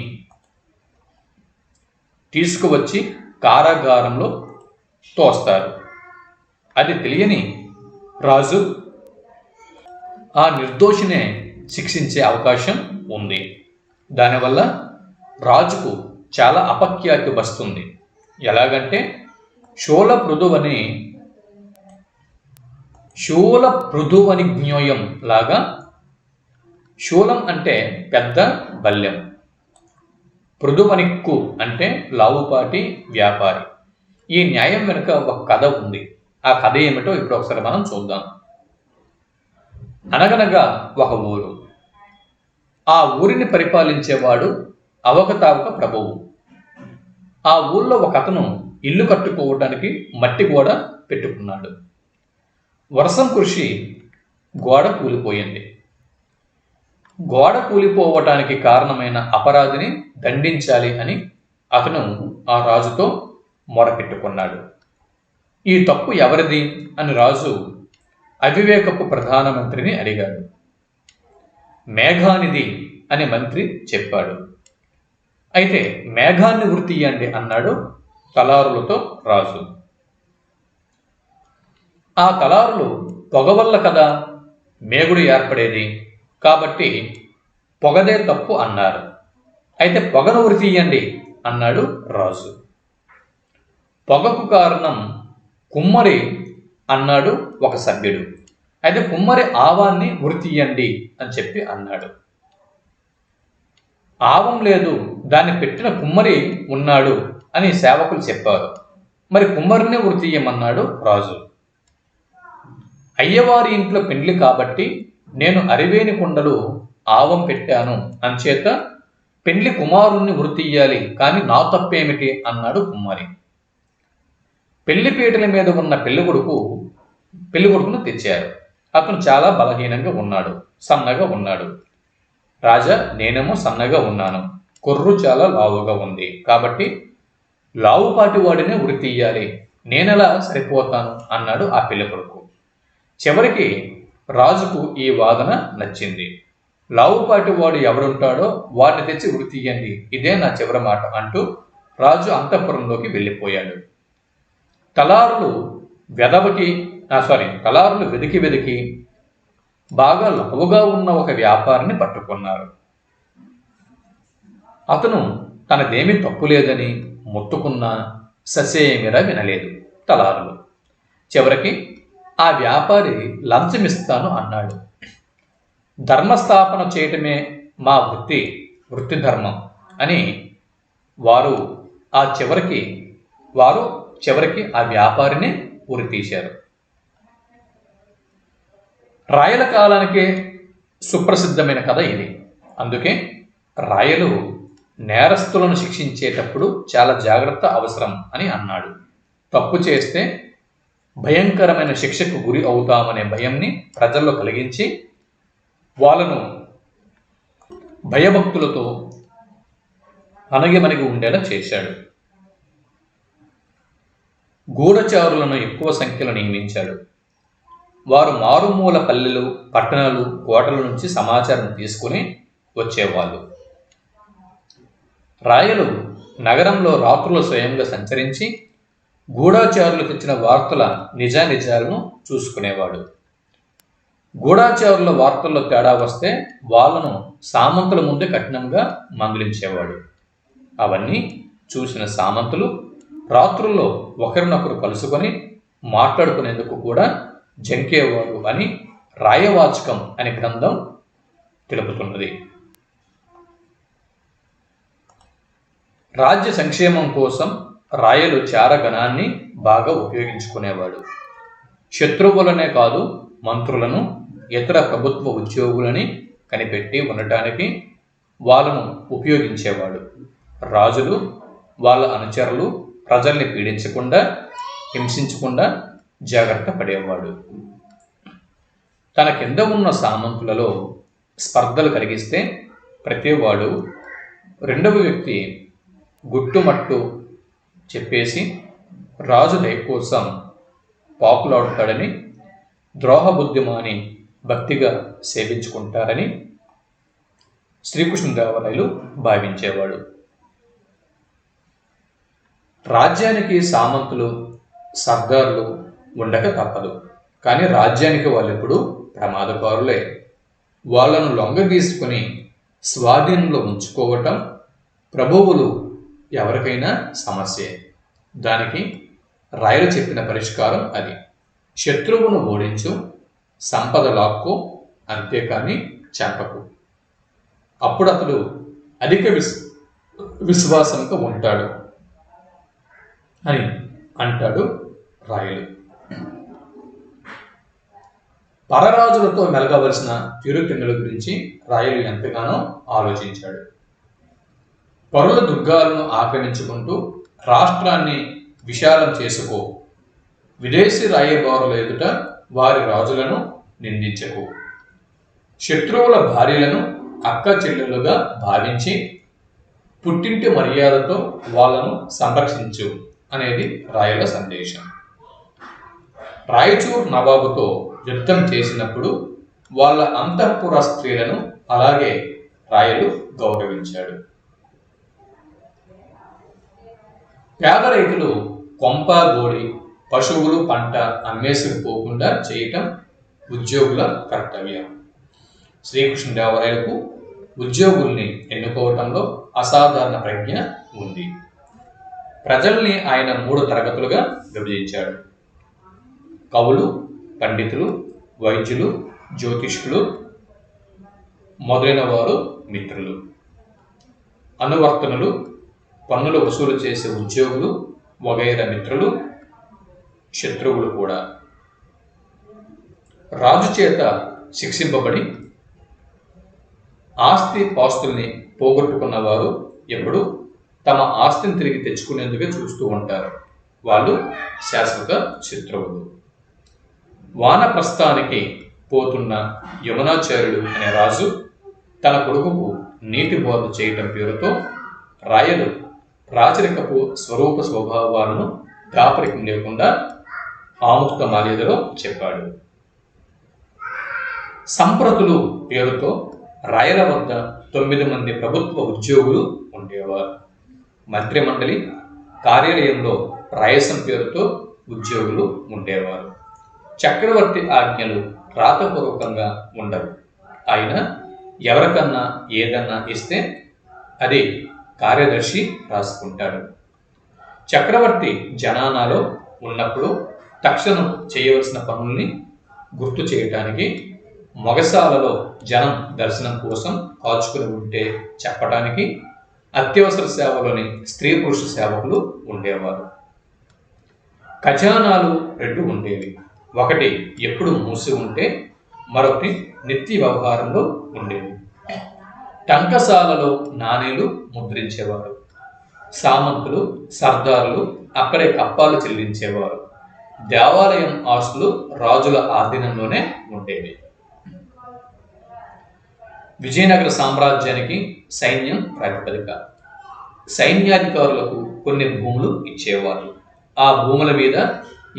తీసుకువచ్చి కారాగారంలో తోస్తారు. అది తెలియని రాజు ఆ నిర్దోషినే శిక్షించే అవకాశం ఉంది. దానివల్ల రాజుకు చాలా అపఖ్యాతి వస్తుంది. ఎలాగంటే శూల పృథువని జ్ఞోయం లాగా. శూలం అంటే పెద్ద బల్యం, పృథువనిక్కు అంటే లావుపాటి వ్యాపారి. ఈ న్యాయం వెనుక ఒక కథ ఉంది. ఆ కథ ఏమిటో ఇప్పుడు ఒకసారి మనం చూద్దాం. అనగనగా ఒక ఊరు. ఆ ఊరిని పరిపాలించేవాడు అవకతవక ప్రభువు. ఆ ఊళ్ళో ఒక అతను ఇల్లు కట్టుకోవడానికి మట్టి గోడ పెట్టుకున్నాడు. వర్షం కురిసి గోడ కూలిపోయింది. గోడ కూలిపోవటానికి కారణమైన అపరాధిని దండించాలి అని అతను ఆ రాజుతో మొరపెట్టుకున్నాడు. ఈ తప్పు ఎవరిది అని రాజు అవివేకపు ప్రధానమంత్రిని అడిగాడు. మేఘానిది అని మంత్రి చెప్పాడు. అయితే మేఘాన్ని ఉరితీయండి అన్నాడు తలారులతో రాజు. ఆ తలారులు పొగ వల్ల కదా మేగుడు ఏర్పడేది, కాబట్టి పొగదే తప్పు అన్నారు. అయితే పొగను ఉరితీయండి అన్నాడు రాజు. పొగకు కారణం కుమ్మరి అన్నాడు ఒక సభ్యుడు. అయితే కుమ్మరి ఆవాన్ని ఉరితీయండి అని చెప్పి అన్నాడు. ఆవం లేదు, దాన్ని పెట్టిన కుమ్మరి ఉన్నాడు అని సేవకులు చెప్పారు. మరి కుమ్మరిని ఉరితీయమన్నాడు రాజు. అయ్యవారి ఇంట్లో పెండ్లి కాబట్టి నేను అరివేని కుండలు ఆవం పెట్టాను, అంచేత పెండ్లి కుమారుణ్ణి ఉరితీయాలి, కానీ నా తప్పేమిటి అన్నాడు కుమ్మరి. పెళ్లిపీటల మీద ఉన్న పెళ్ళికొడుకును తెచ్చారు. అతను చాలా బలహీనంగా ఉన్నాడు, సన్నగా ఉన్నాడు. రాజా, నేనేమో సన్నగా ఉన్నాను, కొర్రు చాలా లావుగా ఉంది, కాబట్టి లావుపాటి వాడినే ఉరి తీయాలి, నేనెలా సరిపోతాను అన్నాడు ఆ పెళ్ళికొడుకు. చివరికి రాజుకు ఈ వాదన నచ్చింది. లావుపాటి వాడు ఎవడుంటాడో వాడిని తెచ్చి ఉరి తీయండి, ఇదే నా చివరి మాట అంటూ రాజు అంతఃపురంలోకి వెళ్ళిపోయాడు. తలారులు వెతికి బాగా లావుగా ఉన్న ఒక వ్యాపారిని పట్టుకున్నారు. అతను తనదేమీ తప్పు లేదని మొత్తుకున్నా ససేమిరా వినలేదు తలారులు. చివరికి ఆ వ్యాపారి లంచమిస్తాను అన్నాడు. ధర్మస్థాపన చేయటమే మా వృత్తి ధర్మం అని వారు చివరికి ఆ వ్యాపారిని ఉరి తీశారు. రాయల కాలానికే సుప్రసిద్ధమైన కథ ఇది. అందుకే రాయలు నేరస్తులను శిక్షించేటప్పుడు చాలా జాగ్రత్త అవసరం అని అన్నాడు. తప్పు చేస్తే భయంకరమైన శిక్షకు గురి అవుతామనే భయంని ప్రజల్లో కలిగించి వాళ్ళను భయభక్తులతో అణగిమణిగి ఉండేలా చేశాడు. గూఢచారులను ఎక్కువ సంఖ్యలో నియమించాడు. వారు మారుమూల పల్లెలు, పట్టణాలు, కోటల నుంచి సమాచారం తీసుకుని వచ్చేవాళ్ళు. రాయలు నగరంలో రాత్రులు స్వయంగా సంచరించి గూఢాచారులు తెచ్చిన వార్తల నిజానిజాలను చూసుకునేవాడు. గూఢాచారుల వార్తల్లో తేడా వస్తే వాళ్ళను సామంతుల ముందే కఠినంగా మందలించేవాడు. అవన్నీ చూసిన సామంతులు రాత్రుల్లో ఒకరినొకరు కలుసుకొని మాట్లాడుకునేందుకు కూడా జంకేవారు అని రాయవాచకం అనే గ్రంథం తెలుపుతున్నది. రాజ్య సంక్షేమం కోసం రాయలు చారగణాన్ని బాగా ఉపయోగించుకునేవాడు. శత్రువులనే కాదు, మంత్రులను, ఇతర ప్రభుత్వ ఉద్యోగులని కనిపెట్టి ఉండటానికి వాళ్ళను ఉపయోగించేవాడు. రాజులు, వాళ్ళ అనుచరులు ప్రజల్ని పీడించకుండా, హింసించకుండా జాగ్రత్త పడేవాడు. తన కింద ఉన్న సామంతులలో స్పర్ధలు కలిగిస్తే ప్రతివాడు రెండవ వ్యక్తి గుట్టుమట్టు చెప్పేసి రాజు దయ కోసం పాపులాడుతాడని, ద్రోహబుద్ధిమాని భక్తిగా సేవించుకుంటారని శ్రీకృష్ణదేవరాయలు భావించేవాడు. రాజ్యానికి సామంతులు, సర్దార్లు ఉండక తప్పదు. కానీ రాజ్యానికి వాళ్ళెప్పుడు ప్రమాదకారులే. వాళ్ళను లొంగదీసుకుని స్వాధీనంలో ఉంచుకోవటం ప్రభువులు ఎవరికైనా సమస్యే. దానికి రాయలు చెప్పిన పరిష్కారం అది. శత్రువును ఓడించు, సంపద లాక్కో, అంతేకాని చంపకు. అప్పుడు అతడు అధిక విశ్వాసంతో ఉంటాడు అని అంటాడు రాయలు. పరరాజులతో మెలగవలసిన తీరుతెన్నుల గురించి రాయలు ఎంతగానో ఆలోచించాడు. పరుల దుర్గాలను ఆక్రమించుకుంటూ రాష్ట్రాన్ని విశాలం చేసుకో, విదేశీ రాయబారుల ఎదుట వారి రాజులను నిందించకు, శత్రువుల భార్యలను అక్క చెల్లెలుగా భావించి పుట్టింటి మర్యాదతో వాళ్ళను సంరక్షించు అనేది రాయల సందేశం. రాయచూర్ నవాబుతో యుద్ధం చేసినప్పుడు వాళ్ళ అంతఃపుర స్త్రీలను అలాగే రాయలు గౌరవించాడు. పేద రైతులు కొంప గోడి, పశువులు, పంట అమ్మేసుకుపోకుండా చేయటం ఉద్యోగుల కర్తవ్యం. శ్రీకృష్ణదేవరాయలకు ఉద్యోగుల్ని ఎన్నుకోవటంలో అసాధారణ ప్రజ్ఞ ఉంది. ప్రజల్ని ఆయన 3 తరగతులుగా విభజించాడు. కవులు, పండితులు, వైద్యులు, జ్యోతిష్కులు మొదలైన వారు మిత్రులు. అనువర్తనులు, పన్నులు వసూలు చేసే ఉద్యోగులు వగైరా మిత్రులు, శత్రువులు కూడా. రాజు చేత శిక్షింపబడి ఆస్తి పాస్తుల్ని పోగొట్టుకున్న వారు ఎప్పుడు తమ ఆస్తిని తిరిగి తెచ్చుకునేందుకే చూస్తూ ఉంటారు. వాళ్ళు శాశ్వత శత్రువులు. వానప్రస్థానికి పోతున్న యమునాచార్యుడు అనే రాజు తన కొడుకుకు నీతి బోధ చేయటం పేరుతో రాయలు రాచరికపు స్వరూప స్వభావాలను దాపరికం లేకుండా ఆముక్త మాల్యదలో చెప్పాడు. సంప్రతులు పేరుతో రాయల వద్ద 9 మంది ప్రభుత్వ ఉద్యోగులు ఉండేవారు. మంత్రిమండలి కార్యాలయంలో రాయసం పేరుతో ఉద్యోగులు ఉండేవారు. చక్రవర్తి ఆజ్ఞలు రాతపూర్వకంగా ఉండవు. ఆయన ఎవరికన్నా ఏదన్నా ఇస్తే అది కార్యదర్శి రాసుకుంటాడు. చక్రవర్తి జనానాలో ఉన్నప్పుడు తక్షణం చేయవలసిన పనుల్ని గుర్తు చేయటానికి, మొగసాలలో జనం దర్శనం కోసం కాచుకుని ఉంటే చెప్పటానికి అత్యవసర సేవలోని స్త్రీ పురుష సేవకులు ఉండేవారు. ఖజానాలు 2 ఉండేవి. ఒకటి ఎప్పుడు మూసి ఉంటే మరొకటి నిత్య వ్యవహారంలో ఉండేవి. టంకసాలలో నాణేలు ముద్రించేవారు. సామంతులు, సర్దారులు అక్కడే కప్పాలు చెల్లించేవారు. దేవాలయం ఆస్తులు రాజుల ఆధీనంలోనే ఉండేవి. విజయనగర సామ్రాజ్యానికి సైన్యం ప్రాతిపదిక. సైన్యాధికారులకు కొన్ని భూములు ఇచ్చేవారు. ఆ భూముల మీద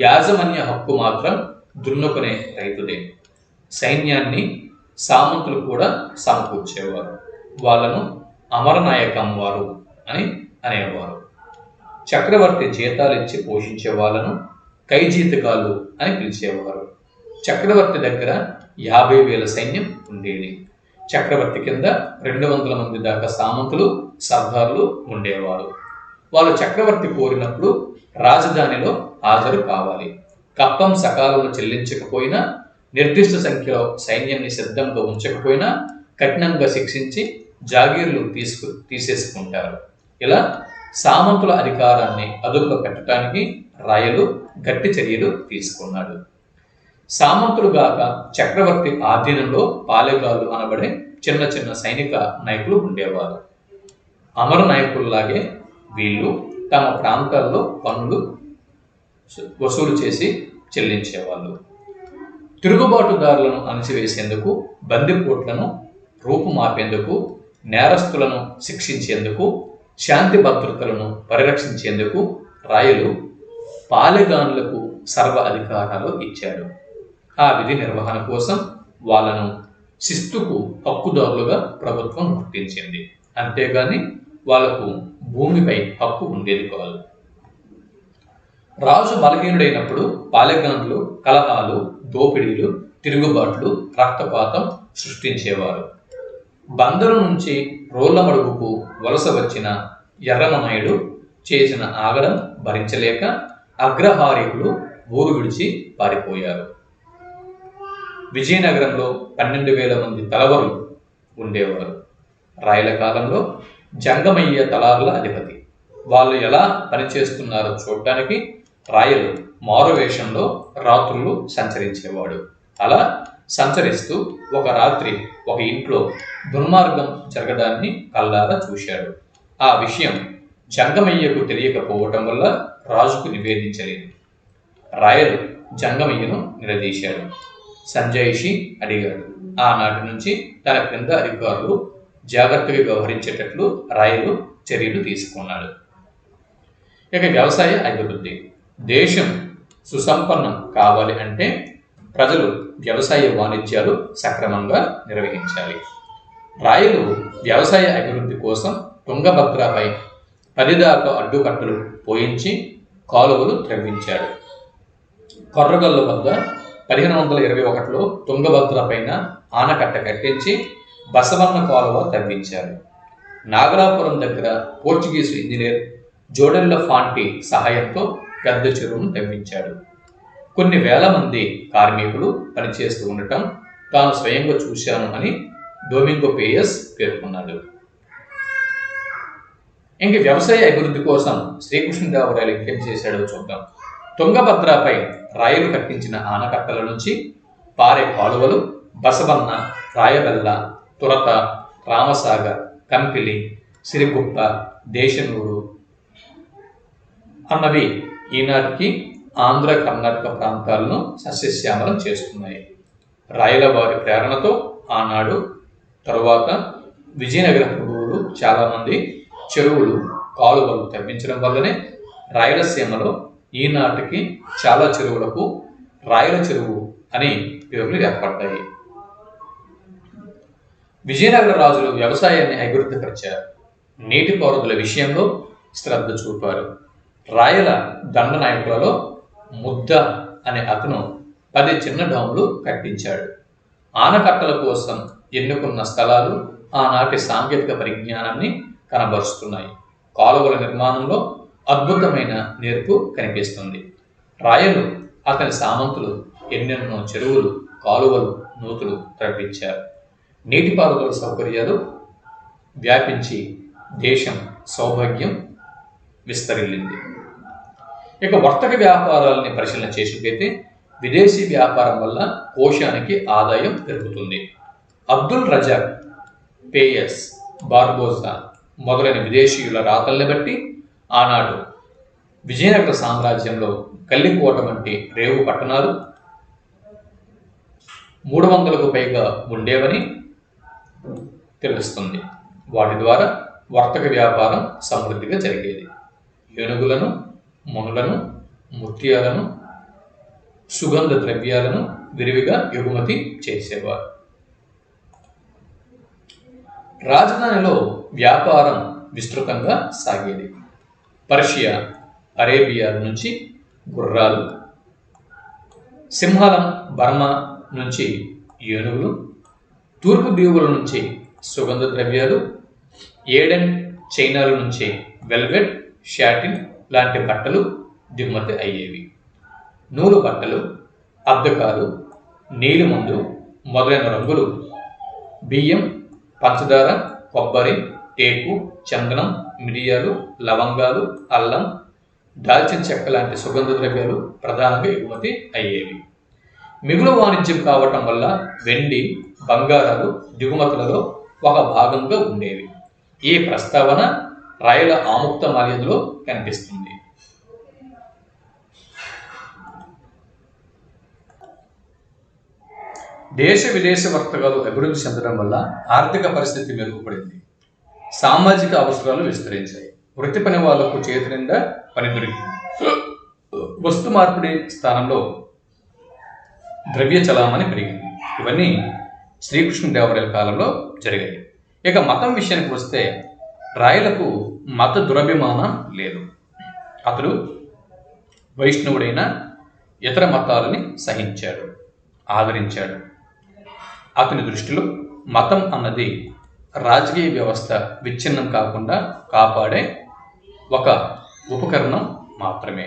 యాజమాన్య హక్కు మాత్రం దున్నుకునే రైతుదే. సైన్యాన్ని సామంతులు కూడా సమకూర్చేవారు. వాళ్ళను అమరనాయకం వారు అని అనేవారు. చక్రవర్తి జీతాలు ఇచ్చి పోషించే వాళ్ళను కైజీతగాళ్ళు అని పిలిచేవారు. చక్రవర్తి దగ్గర 50,000 సైన్యం ఉండేది. చక్రవర్తి కింద 200 మంది దాకా సామంతులు, సర్దార్లు ఉండేవారు. వాళ్ళు చక్రవర్తి కోరినప్పుడు రాజధానిలో హాజరు కావాలి. కప్పం సకాలంలో చెల్లించకపోయినా, నిర్దిష్ట సంఖ్యలో సైన్యాన్ని సిద్ధంగా ఉంచకపోయినా కఠినంగా శిక్షించి జాగీర్లు తీసేసుకుంటారు. ఇలా సామంతుల అధికారాన్ని అదుపులో పెట్టడానికి రాయలు గట్టి చర్యలు తీసుకున్నాడు. సామంతులుగాక చక్రవర్తి ఆధీనంలో పాలెగాళ్ళు అనబడే చిన్న చిన్న సైనిక నాయకులు ఉండేవారు. అమర నాయకుల్లాగే వీళ్ళు తమ ప్రాంతాల్లో పన్నులు వసూలు చేసి చెల్లించేవాళ్ళు. తిరుగుబాటుదారులను అణచివేసేందుకు, బందిపోట్లను రూపుమాపేందుకు, నేరస్తులను శిక్షించేందుకు, శాంతి భద్రతలను పరిరక్షించేందుకు రాయలు పాలెగాన్లకు సర్వ అధికారాలు ఇచ్చాడు. ఆ విధి నిర్వహణ కోసం వాళ్ళను శిస్తుకు హక్కుదారులుగా ప్రభుత్వం గుర్తించింది. అంతేగాని వాళ్లకు భూమిపై హక్కు ఉండేది కాదు. రాజు బలహీనుడైనప్పుడు పాలెగాన్లు కలహాలు, దోపిడీలు, తిరుగుబాట్లు, రక్తపాతం సృష్టించేవారు. బందరు నుంచి రోళ్లమడుగుకు వలస వచ్చిన ఎర్రమనాయుడు చేసిన ఆగడం భరించలేక అగ్రహారీకులు ఊరు విడిచి పారిపోయారు. విజయనగరంలో 12,000 మంది తలవరులు ఉండేవారు. రాయల కాలంలో జంగమయ్య తలార్ల అధిపతి. వాళ్ళు ఎలా పనిచేస్తున్నారో చూడటానికి రాయలు మారువేషంలో రాత్రులు సంచరించేవాడు. అలా సంచరిస్తూ ఒక రాత్రి ఒక ఇంట్లో దుర్మార్గం జరగడాన్ని కల్లారా చూశాడు. ఆ విషయం జంగమయ్యకు తెలియకపోవటం వల్ల రాజుకు నివేదించలేదు. రాయలు జంగమయ్యను నిలదీశాడు. సంజాయిషి అడిగాడు. ఆనాటి నుంచి తన క్రింద అధికారులు జాగ్రత్తగా వ్యవహరించేటట్లు రాయలు చర్యలు తీసుకున్నాడు. ఇక వ్యవసాయ అభివృద్ధి. దేశం సుసంపన్నం కావాలి అంటే ప్రజలు వ్యవసాయ వాణిజ్యాలు సక్రమంగా నిర్వహించాలి. రాయలు వ్యవసాయ అభివృద్ధి కోసం తుంగభద్రపై 10 దాకా అడ్డుకట్టలు పోయించి కాలువలు త్రవ్వించాడు. కొర్రగల్లు వద్ద 1521లో తుంగభద్ర పైన ఆనకట్ట కట్టించి బసవన్న కాలువ తవ్వించాడు. నాగలాపురం దగ్గర పోర్చుగీసు ఇంజనీర్ జోడెల్ల ఫాంటి సహాయంతో పెద్ద చెరువును తవ్వించాడు. కొన్ని వేల మంది కార్మికులు పనిచేస్తూ ఉండటం తాను స్వయంగా చూశాను అని డొమింగో పేయస్ పేర్కొన్నాడు. ఇంక వ్యవసాయ అభివృద్ధి కోసం శ్రీకృష్ణదేవరాయలు ఇంకేం చేశాడో చూద్దాం. తుంగభద్రపై రాయలు కట్టించిన ఆనకట్టల నుంచి పారే కాలువలు బసవన్న, రాయబెల్ల, తురత, రామసాగర్, కంపిలి, సిరిగుప్ప, దేశనూరు అన్నవి ఈనాటికి ఆంధ్ర, కర్ణాటక ప్రాంతాలను సస్యశ్యామలం చేస్తున్నాయి. రాయల వారి ప్రేరణతో ఆనాడు తరువాత విజయనగర ప్రభువులు చాలామంది చెరువులు, కాలువలు తవ్వించడం వల్లనే రాయలసీమలో ఈనాటికి చాలా చెరువులకు రాయల చెరువు అని పేర్లు ఏర్పడ్డాయి. విజయనగర రాజులు వ్యవసాయాన్ని అభివృద్ధి పరిచారు. నీటిపారుదల విషయంలో శ్రద్ధ చూపారు. రాయల దండనాయకులలో ముద్ద అనే అతను 10 చిన్న డాములు కట్టించాడు. ఆనకట్టల కోసం ఎన్నుకున్న స్థలాలు ఆనాటి సాంకేతిక పరిజ్ఞానాన్ని కనబరుస్తున్నాయి. కాలువల నిర్మాణంలో అద్భుతమైన నేర్పు కనిపిస్తుంది. రాయలు, అతని సామంతులు ఎన్నెన్నో చెరువులు, కాలువలు, నూతులు తవ్వించారు. నీటిపారుదల సౌకర్యాలు వ్యాపించి దేశం సౌభాగ్యం విస్తరిల్లింది. ఇక వర్తక వ్యాపారాలని పరిశీలన చేసినట్లయితే విదేశీ వ్యాపారం వల్ల కోశానికి ఆదాయం పెరుగుతుంది. అబ్దుల్ రజాక్, పేయస్, బార్బోసా మొదలైన విదేశీయుల రాతల్ని బట్టి ఆనాడు విజయనగర సామ్రాజ్యంలో కల్లికోట వంటి రేవు పట్టణాలు 300కు పైగా ఉండేవని తెలుస్తుంది. వాటి ద్వారా వర్తక వ్యాపారం సమృద్ధిగా జరిగేది. ఏనుగులను, మునులను, ముత్యాలను సుగంధ ద్రవ్యాలను విరివిగా ఎగుమతి చేసేవారు. రాజధానిలో వ్యాపారం విస్తృతంగా సాగేది. పర్షియా, అరేబియా నుంచి గుర్రాలు, సింహళం బర్మా నుంచి ఏనుగులు, తూర్పు దీవుల నుంచి సుగంధ ద్రవ్యాలు, ఏడెన్ చైనాల నుంచి వెల్వెట్, షాటిన్ లాంటి బట్టలు దిగుమతి అయ్యేవి. నూలు బట్టలు, అద్దకాలు, నీలిమందు మొదలైన రంగులు, బియ్యం, పంచదార, కొబ్బరి, టేకు, చందనం, మిరియాలు, లవంగాలు, అల్లం, దాల్చిన చెక్క లాంటి సుగంధ ద్రవ్యాలు ప్రధానంగా ఎగుమతి అయ్యేవి. మిగులు వాణిజ్యం కావటం వల్ల వెండి, బంగారాలు దిగుమతులలో ఒక భాగంగా ఉండేవి. ఈ ప్రస్తావన రాయల ఆముక్త మాల్యదలో కనిపిస్తుంది. దేశ విదేశ వర్తకాలు అభివృద్ధి చెందడం వల్ల ఆర్థిక పరిస్థితి మెరుగుపడింది. సామాజిక అవసరాలు విస్తరించాయి. వృత్తి పని వాళ్లకు చేతి నిండా పని దొరికింది. వస్తు మార్పిడి స్థానంలో ద్రవ్య చలామణి పెరిగింది. ఇవన్నీ శ్రీకృష్ణదేవరాయల కాలంలో జరిగాయి. ఇక మతం విషయానికి వస్తే రాయలకు మత దురభిమానం లేదు. అతడు వైష్ణవుడైన ఇతర మతాలని సహించాడు, ఆదరించాడు. అతని దృష్టిలో మతం అన్నది రాజకీయ వ్యవస్థ విచ్ఛిన్నం కాకుండా కాపాడే ఒక ఉపకరణం మాత్రమే.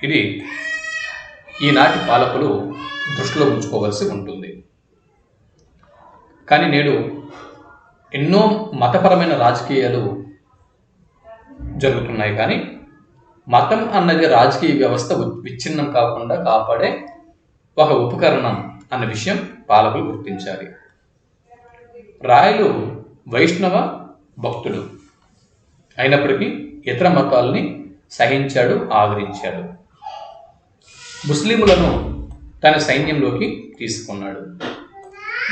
ఇది ఈనాటి పాలకులు దృష్టిలో ఉంచుకోవాల్సి ఉంటుంది. కానీ నేడు ఎన్నో మతపరమైన రాజకీయాలు జరుగుతున్నాయి. కానీ మతం అన్నది రాజకీయ వ్యవస్థ విచ్ఛిన్నం కాకుండా కాపాడే ఒక ఉపకరణం అన్న విషయం పాలకులు గుర్తించాలి. రాయలు వైష్ణవ భక్తుడు అయినప్పటికీ ఇతర మతాలని సహించాడు, ఆదరించాడు. ముస్లింలను తన సైన్యంలోకి తీసుకున్నాడు.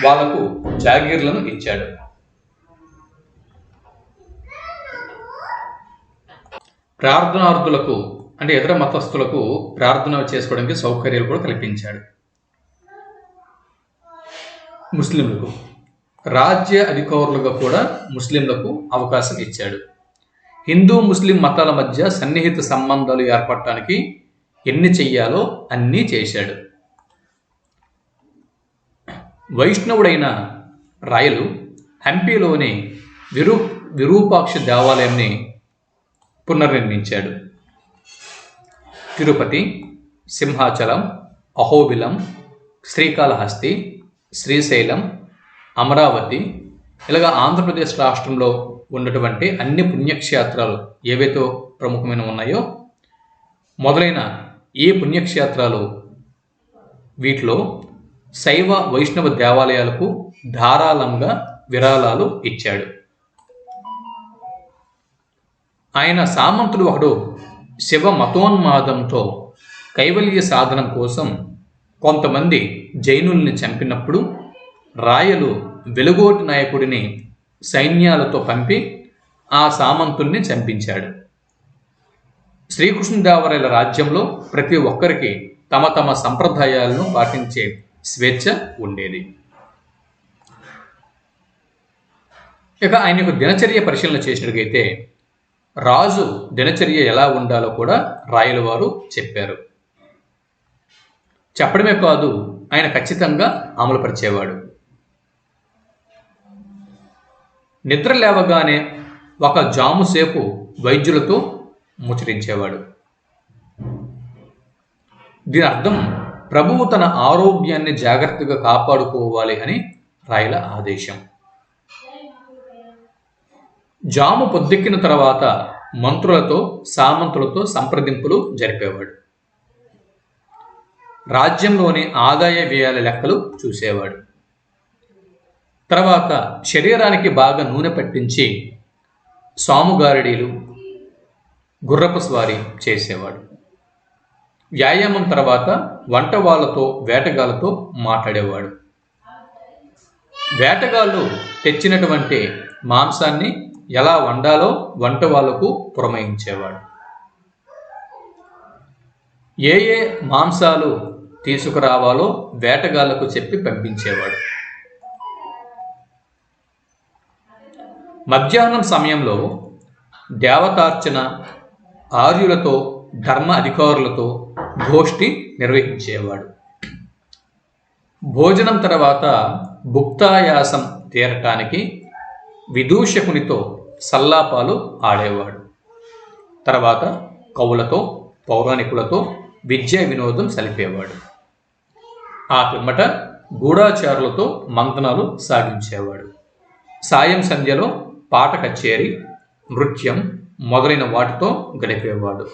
వాళ్లకు జాగీర్లను ఇచ్చాడు. ప్రార్థనార్థులకు అంటే ఇతర మతస్థులకు ప్రార్థన చేసుకోవడానికి సౌకర్యాలు కూడా కల్పించాడు. ముస్లింలకు రాజ్య అధికారులుగా కూడా ముస్లింలకు అవకాశం ఇచ్చాడు. హిందూ ముస్లిం మతాల మధ్య సన్నిహిత సంబంధాలు ఏర్పడటానికి ఎన్ని చెయ్యాలో అన్నీ చేశాడు. వైష్ణవుడైన రాయలు హంపీలోని విరూపాక్ష దేవాలయాన్ని పునర్నిర్మించాడు. తిరుపతి, సింహాచలం, అహోబిలం, శ్రీకాళహస్తి, శ్రీశైలం, అమరావతి ఇలాగా ఆంధ్రప్రదేశ్ రాష్ట్రంలో ఉన్నటువంటి అన్ని పుణ్యక్షేత్రాలు ఏవైతే ప్రముఖమైన ఉన్నాయో మొదలైన ఈ పుణ్యక్షేత్రాలు వీటిలో శైవ వైష్ణవ దేవాలయాలకు ధారాళంగా విరాళాలు ఇచ్చాడు. ఆయన సామంతుడు ఒకడు శివ మతోన్మాదంతో కైవల్య సాధనం కోసం కొంతమంది జైనుల్ని చంపినప్పుడు రాయలు వెలుగోటి నాయకుడిని సైన్యాలతో పంపి ఆ సామంతుల్ని చంపించాడు. శ్రీకృష్ణదేవరాయల రాజ్యంలో ప్రతి ఒక్కరికి తమ తమ సంప్రదాయాలను పాటించే స్వేచ్ఛ ఉండేది. ఇక ఆయన యొక్క దినచర్య పరిశీలన చేసినట్లయితే రాజు దినచర్య ఎలా ఉండాలో కూడా రాయల వారు చెప్పారు. చెప్పడమే కాదు, ఆయన ఖచ్చితంగా అమలుపరిచేవాడు. నిద్ర లేవగానే ఒక జాము సేపు వైద్యులతో ముచ్చరించేవాడు. దీని అర్థం ప్రభువు తన ఆరోగ్యాన్ని జాగ్రత్తగా కాపాడుకోవాలి అని రాయల ఆదేశం. జాము పొద్దెక్కిన తర్వాత మంత్రులతో సామంతులతో సంప్రదింపులు జరిపేవాడు. రాజ్యంలోని ఆదాయ వ్యయాల లెక్కలు చూసేవాడు. తర్వాత శరీరానికి బాగా నూనె పట్టించి సాముగారడీలు, గుర్రపు స్వారీ చేసేవాడు. వ్యాయామం తర్వాత వంట వాళ్ళతో వేటగాళ్ళతో మాట్లాడేవాడు. వేటగాళ్ళు తెచ్చినటువంటి మాంసాన్ని ఎలా వండాలో వంట వాళ్లకు పురమాయించేవాడు. ఏ ఏ మాంసాలు తీసుకురావాలో వేటగాళ్లకు చెప్పి పంపించేవాడు. మధ్యాహ్నం సమయంలో దేవతార్చన, ఆర్యులతో, ధర్మ అధికారులతో గోష్ఠి నిర్వహించేవాడు. భోజనం తర్వాత భుక్తాయాసం తీరటానికి విదూషకునితో సల్లాపాలు ఆడేవాడు. తర్వాత కవులతో, పౌరాణికులతో విద్యా వినోదం సలిపేవాడు. ఆ పిమ్మట గూఢాచారులతో మంతనాలు సాగించేవాడు. సాయం సంధ్యలో పాట కచేరి, నృత్యం మొదలైన వాటితో గడిపేవాడు.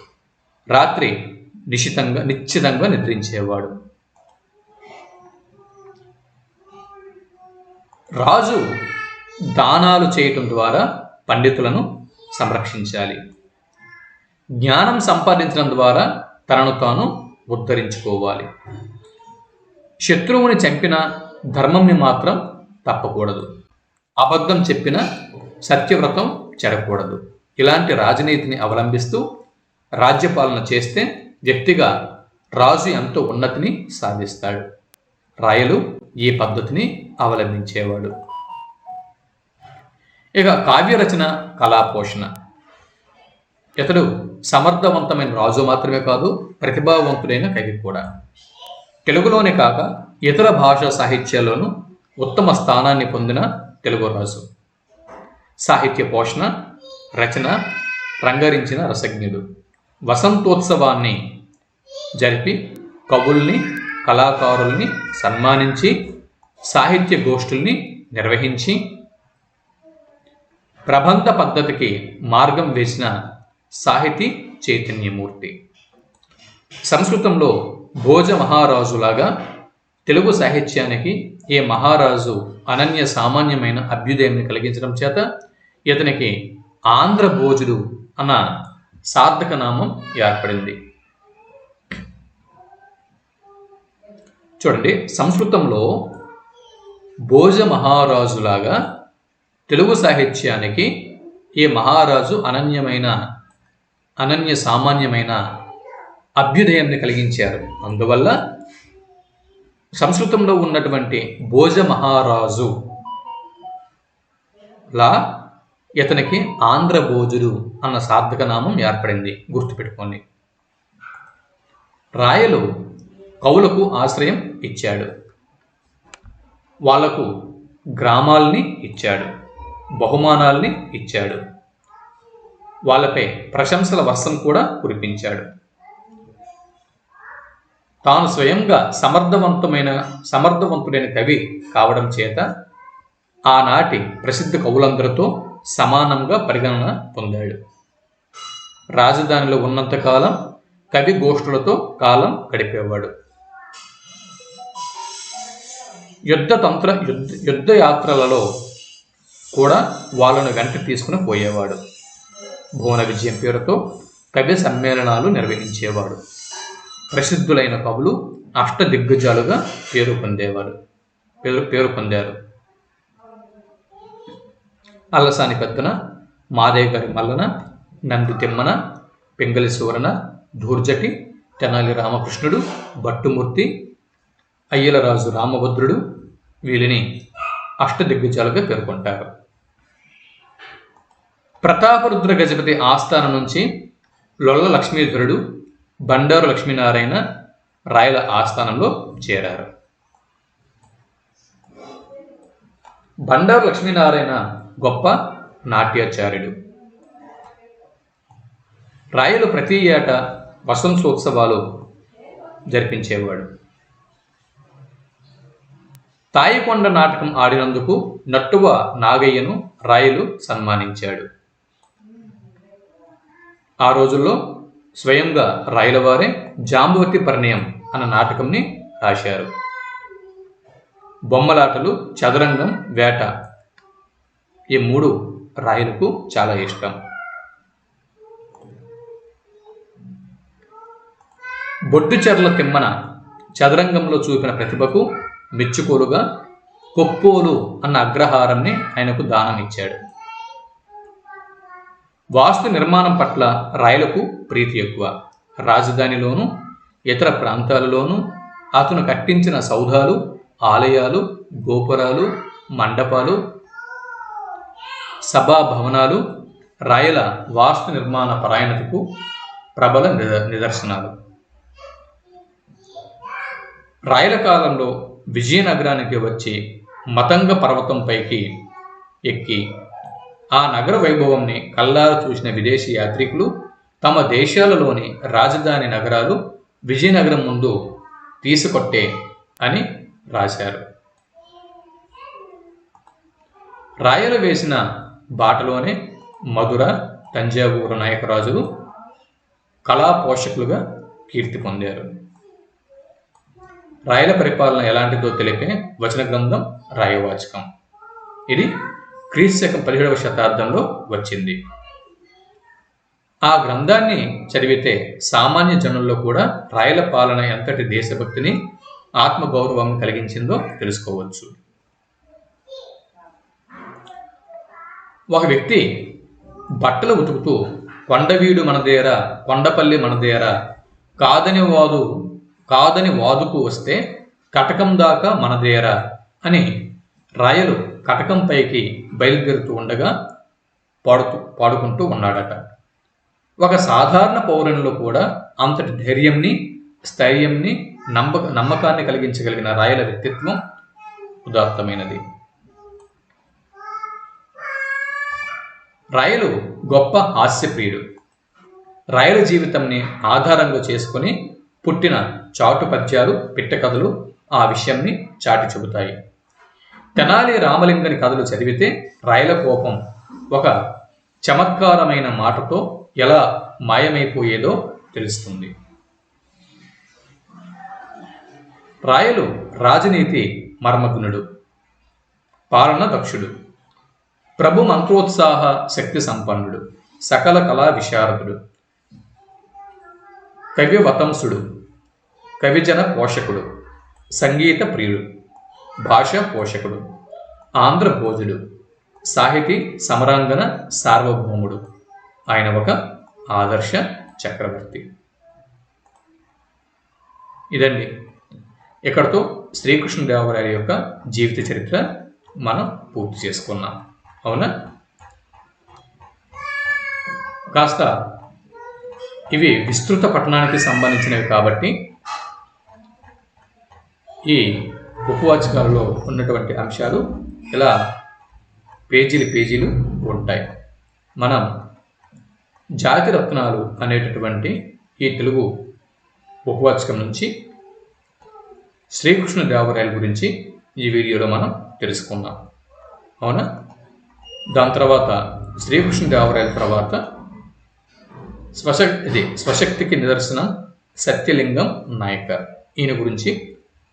రాత్రి నిశ్చితంగా నిద్రించేవాడు. రాజు దానాలు చేయటం ద్వారా పండితులను సంరక్షించాలి. జ్ఞానం సంపాదించడం ద్వారా తనను తాను ఉద్ధరించుకోవాలి. శత్రువుని చంపిన ధర్మంని మాత్రం తప్పకూడదు. అబద్ధం చెప్పిన సత్యవ్రతం చెడకూడదు. ఇలాంటి రాజనీతిని అవలంబిస్తూ రాజ్యపాలన చేస్తే వ్యక్తిగా రాజు ఎంతో ఉన్నతిని సాధిస్తాడు. రాయలు ఈ పద్ధతిని అవలంబించేవాడు. ఇక కావ్యరచన, కళాపోషణ. ఇతడు సమర్థవంతమైన రాజు మాత్రమే కాదు, ప్రతిభావంతుడైన కవి కూడా. తెలుగులోనే కాక ఇతర భాషా సాహిత్యాల్లోనూ ఉత్తమ స్థానాన్ని పొందిన తెలుగు రాజు. సాహిత్య పోషణ, రచన రంగరించిన రసజ్ఞుడు. వసంతోత్సవాన్ని జరిపి కవుల్ని, కళాకారుల్ని సన్మానించి సాహిత్య గోష్ఠుల్ని నిర్వహించి ప్రబంధ పద్ధతికి మార్గం వేసిన సాహితీ చైతన్యమూర్తి. సంస్కృతంలో భోజ మహారాజులాగా తెలుగు సాహిత్యానికి ఏ మహారాజు అనన్య సామాన్యమైన అభ్యుదయాన్ని కలిగించడం చేత ఇతనికి ఆంధ్ర భోజుడు అన్న సార్థక నామం ఏర్పడింది. చూడండి, సంస్కృతంలో భోజ మహారాజులాగా తెలుగు సాహిత్యానికి ఏ మహారాజు అనన్య సామాన్యమైన అభ్యుదయాన్ని కలిగించారు. అందువల్ల సంస్కృతంలో ఉన్నటువంటి భోజ మహారాజు లా ఇతనికి ఆంధ్ర భోజుడు అన్న సార్థక నామం ఏర్పడింది. గుర్తుపెట్టుకోండి. రాయలు కవులకు ఆశ్రయం ఇచ్చాడు. వాళ్లకు గ్రామాల్ని ఇచ్చాడు, బహుమానాల్ని ఇచ్చాడు, వాళ్ళపై ప్రశంసల వర్షం కూడా కురిపించాడు. తాను స్వయంగా సమర్థవంతుడైన కవి కావడం చేత ఆనాటి ప్రసిద్ధ కవులందరితో సమానంగా పరిగణన పొందాడు. రాజధానిలో ఉన్నంతకాలం కవి గోష్ఠులతో కాలం గడిపేవాడు. యుద్ధ యాత్రలలో కూడా వాళ్ళను వెంట తీసుకుని పోయేవాడు. భువన విజయం పేరుతో కవి సమ్మేళనాలు నిర్వహించేవాడు. ప్రసిద్ధులైన కవులు అష్టదిగ్గజాలుగా పేరు పొందారు. అల్లసాని పెద్దన, మాదేగారి మల్లన, నంది తిమ్మన, పింగళి సూరన, ధూర్జటి, తెనాలి రామకృష్ణుడు, భట్టుమూర్తి, అయ్యలరాజు రామభద్రుడు వీళ్ళని అష్టదిగ్గజాలుగా పేర్కొంటారు. ప్రతాపరుద్ర గజపతి ఆస్థానం నుంచి లొల్ల లక్ష్మీధరుడు, బండారు లక్ష్మీనారాయణ రాయల ఆస్థానంలో చేరారు. బండారు లక్ష్మీనారాయణ గొప్ప నాట్యాచార్యుడు. రాయలు ప్రతి ఏటా వసంతోత్సవాలు జరిపించేవాడు. తాయికొండ నాటకం ఆడినందుకు నట్టువ నాగయ్యను రాయలు సన్మానించాడు. ఆ రోజుల్లో స్వయంగా రాయలవారే జాంబవతి పరిణయం అన్న నాటకంని రాశారు. బొమ్మలాటలు, చదరంగం, వేట ఈ మూడు రాయలకు చాలా ఇష్టం. బొడ్డుచెర్ల తిమ్మన చదరంగంలో చూపిన ప్రతిభకు మెచ్చుకోలుగా కొప్పోలు అన్న అగ్రహారాన్ని ఆయనకు దానం ఇచ్చాడు. వాస్తు నిర్మాణం పట్ల రాయలకు ప్రీతి ఎక్కువ. రాజధానిలోనూ ఇతర ప్రాంతాలలోనూ అతను కట్టించిన సౌధాలు, ఆలయాలు, గోపురాలు, మండపాలు, సభా భవనాలు రాయల వాస్తు నిర్మాణ పరాయణతకు ప్రబల నిదర్శనాలు. రాయల కాలంలో విజయనగరానికి వచ్చి మతంగ పర్వతంపైకి ఎక్కి ఆ నగర వైభవంని కల్లారా చూసిన విదేశీ యాత్రికులు తమ దేశాలలోని రాజధాని నగరాలు విజయనగరం ముందు తీసుకొట్టే అని రాశారు. రాయలు వేసిన బాటలోనే మధుర, తంజావూరు నాయకరాజులు కళా పోషకులుగా కీర్తి పొందారు. రాయల పరిపాలన ఎలాంటిదో తెలిపే వచన గ్రంథం రాయవాచకం. ఇది క్రీస్తు 17వ శతాబ్దంలో వచ్చింది. ఆ గ్రంథాన్ని చదివితే సామాన్య జనుల్లో కూడా రాయల పాలన ఎంతటి దేశభక్తిని, ఆత్మగౌరవం కలిగించిందో తెలుసుకోవచ్చు. ఒక వ్యక్తి బట్టలు ఉతుకుతూ కొండవీడు మనదేరా, కొండపల్లి మనదేరా, కాదని వాదుకు వస్తే కటకం దాకా మనదేరా అని రాయలు కటకం పైకి బయలుదేరుతూ ఉండగా పాడుకుంటూ ఉన్నాడట. ఒక సాధారణ పౌరునిలో కూడా అంతటి ధైర్యంని, స్థైర్యంని, నమ్మకాన్ని కలిగించగలిగిన రాయల వ్యక్తిత్వం ఉదాత్తమైనది. రాయలు గొప్ప హాస్యప్రియుడు. రాయల జీవితంని ఆధారంగా చేసుకుని పుట్టిన చాటు పద్యాలు, పిట్టకథలు ఆ విషయంని చాటి చెబుతాయి. తెనాలి రామలింగని కథలు చదివితే రాయల కోపం ఒక చమత్కారమైన మాటతో ఎలా మాయమైపోయేదో తెలుస్తుంది. రాయలు రాజనీతి మర్మజ్ఞుడు, పాలన దక్షుడు, ప్రభు మంత్రోత్సాహ శక్తి సంపన్నుడు, సకల కళా విశారదుడు, కవివతంసుడు, కవిజన పోషకుడు, సంగీత ప్రియుడు, భాషా పోషకుడు, ఆంధ్ర భోజుడు, సాహితీ సమరాంగన సార్వభౌముడు. ఆయన ఒక ఆదర్శ చక్రవర్తి. ఇదండి, ఇక్కడతో శ్రీకృష్ణదేవరాయల యొక్క జీవిత చరిత్ర మనం పూర్తి చేసుకున్నాం. అవునా? కాస్త ఇవి విస్తృత పఠనానికి సంబంధించినవి కాబట్టి ఈ ఉపవాచకాలలో ఉన్నటువంటి అంశాలు ఇలా పేజీలు ఉంటాయి. మనం జాతి రత్నాలు అనేటటువంటి ఈ తెలుగు ఉపవాచకం నుంచి శ్రీకృష్ణదేవరాయల గురించి ఈ వీడియోలో మనం తెలుసుకున్నాం. అవునా? దాని తర్వాత శ్రీకృష్ణదేవరాయల తర్వాత స్వశక్తికి నిదర్శనం సత్యలింగం నాయకర్. ఈయన గురించి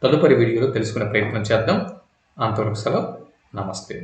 తదుపరి వీడియోలో తెలుసుకునే ప్రయత్నం చేద్దాం. అంతవరకు సెలవు. నమస్తే.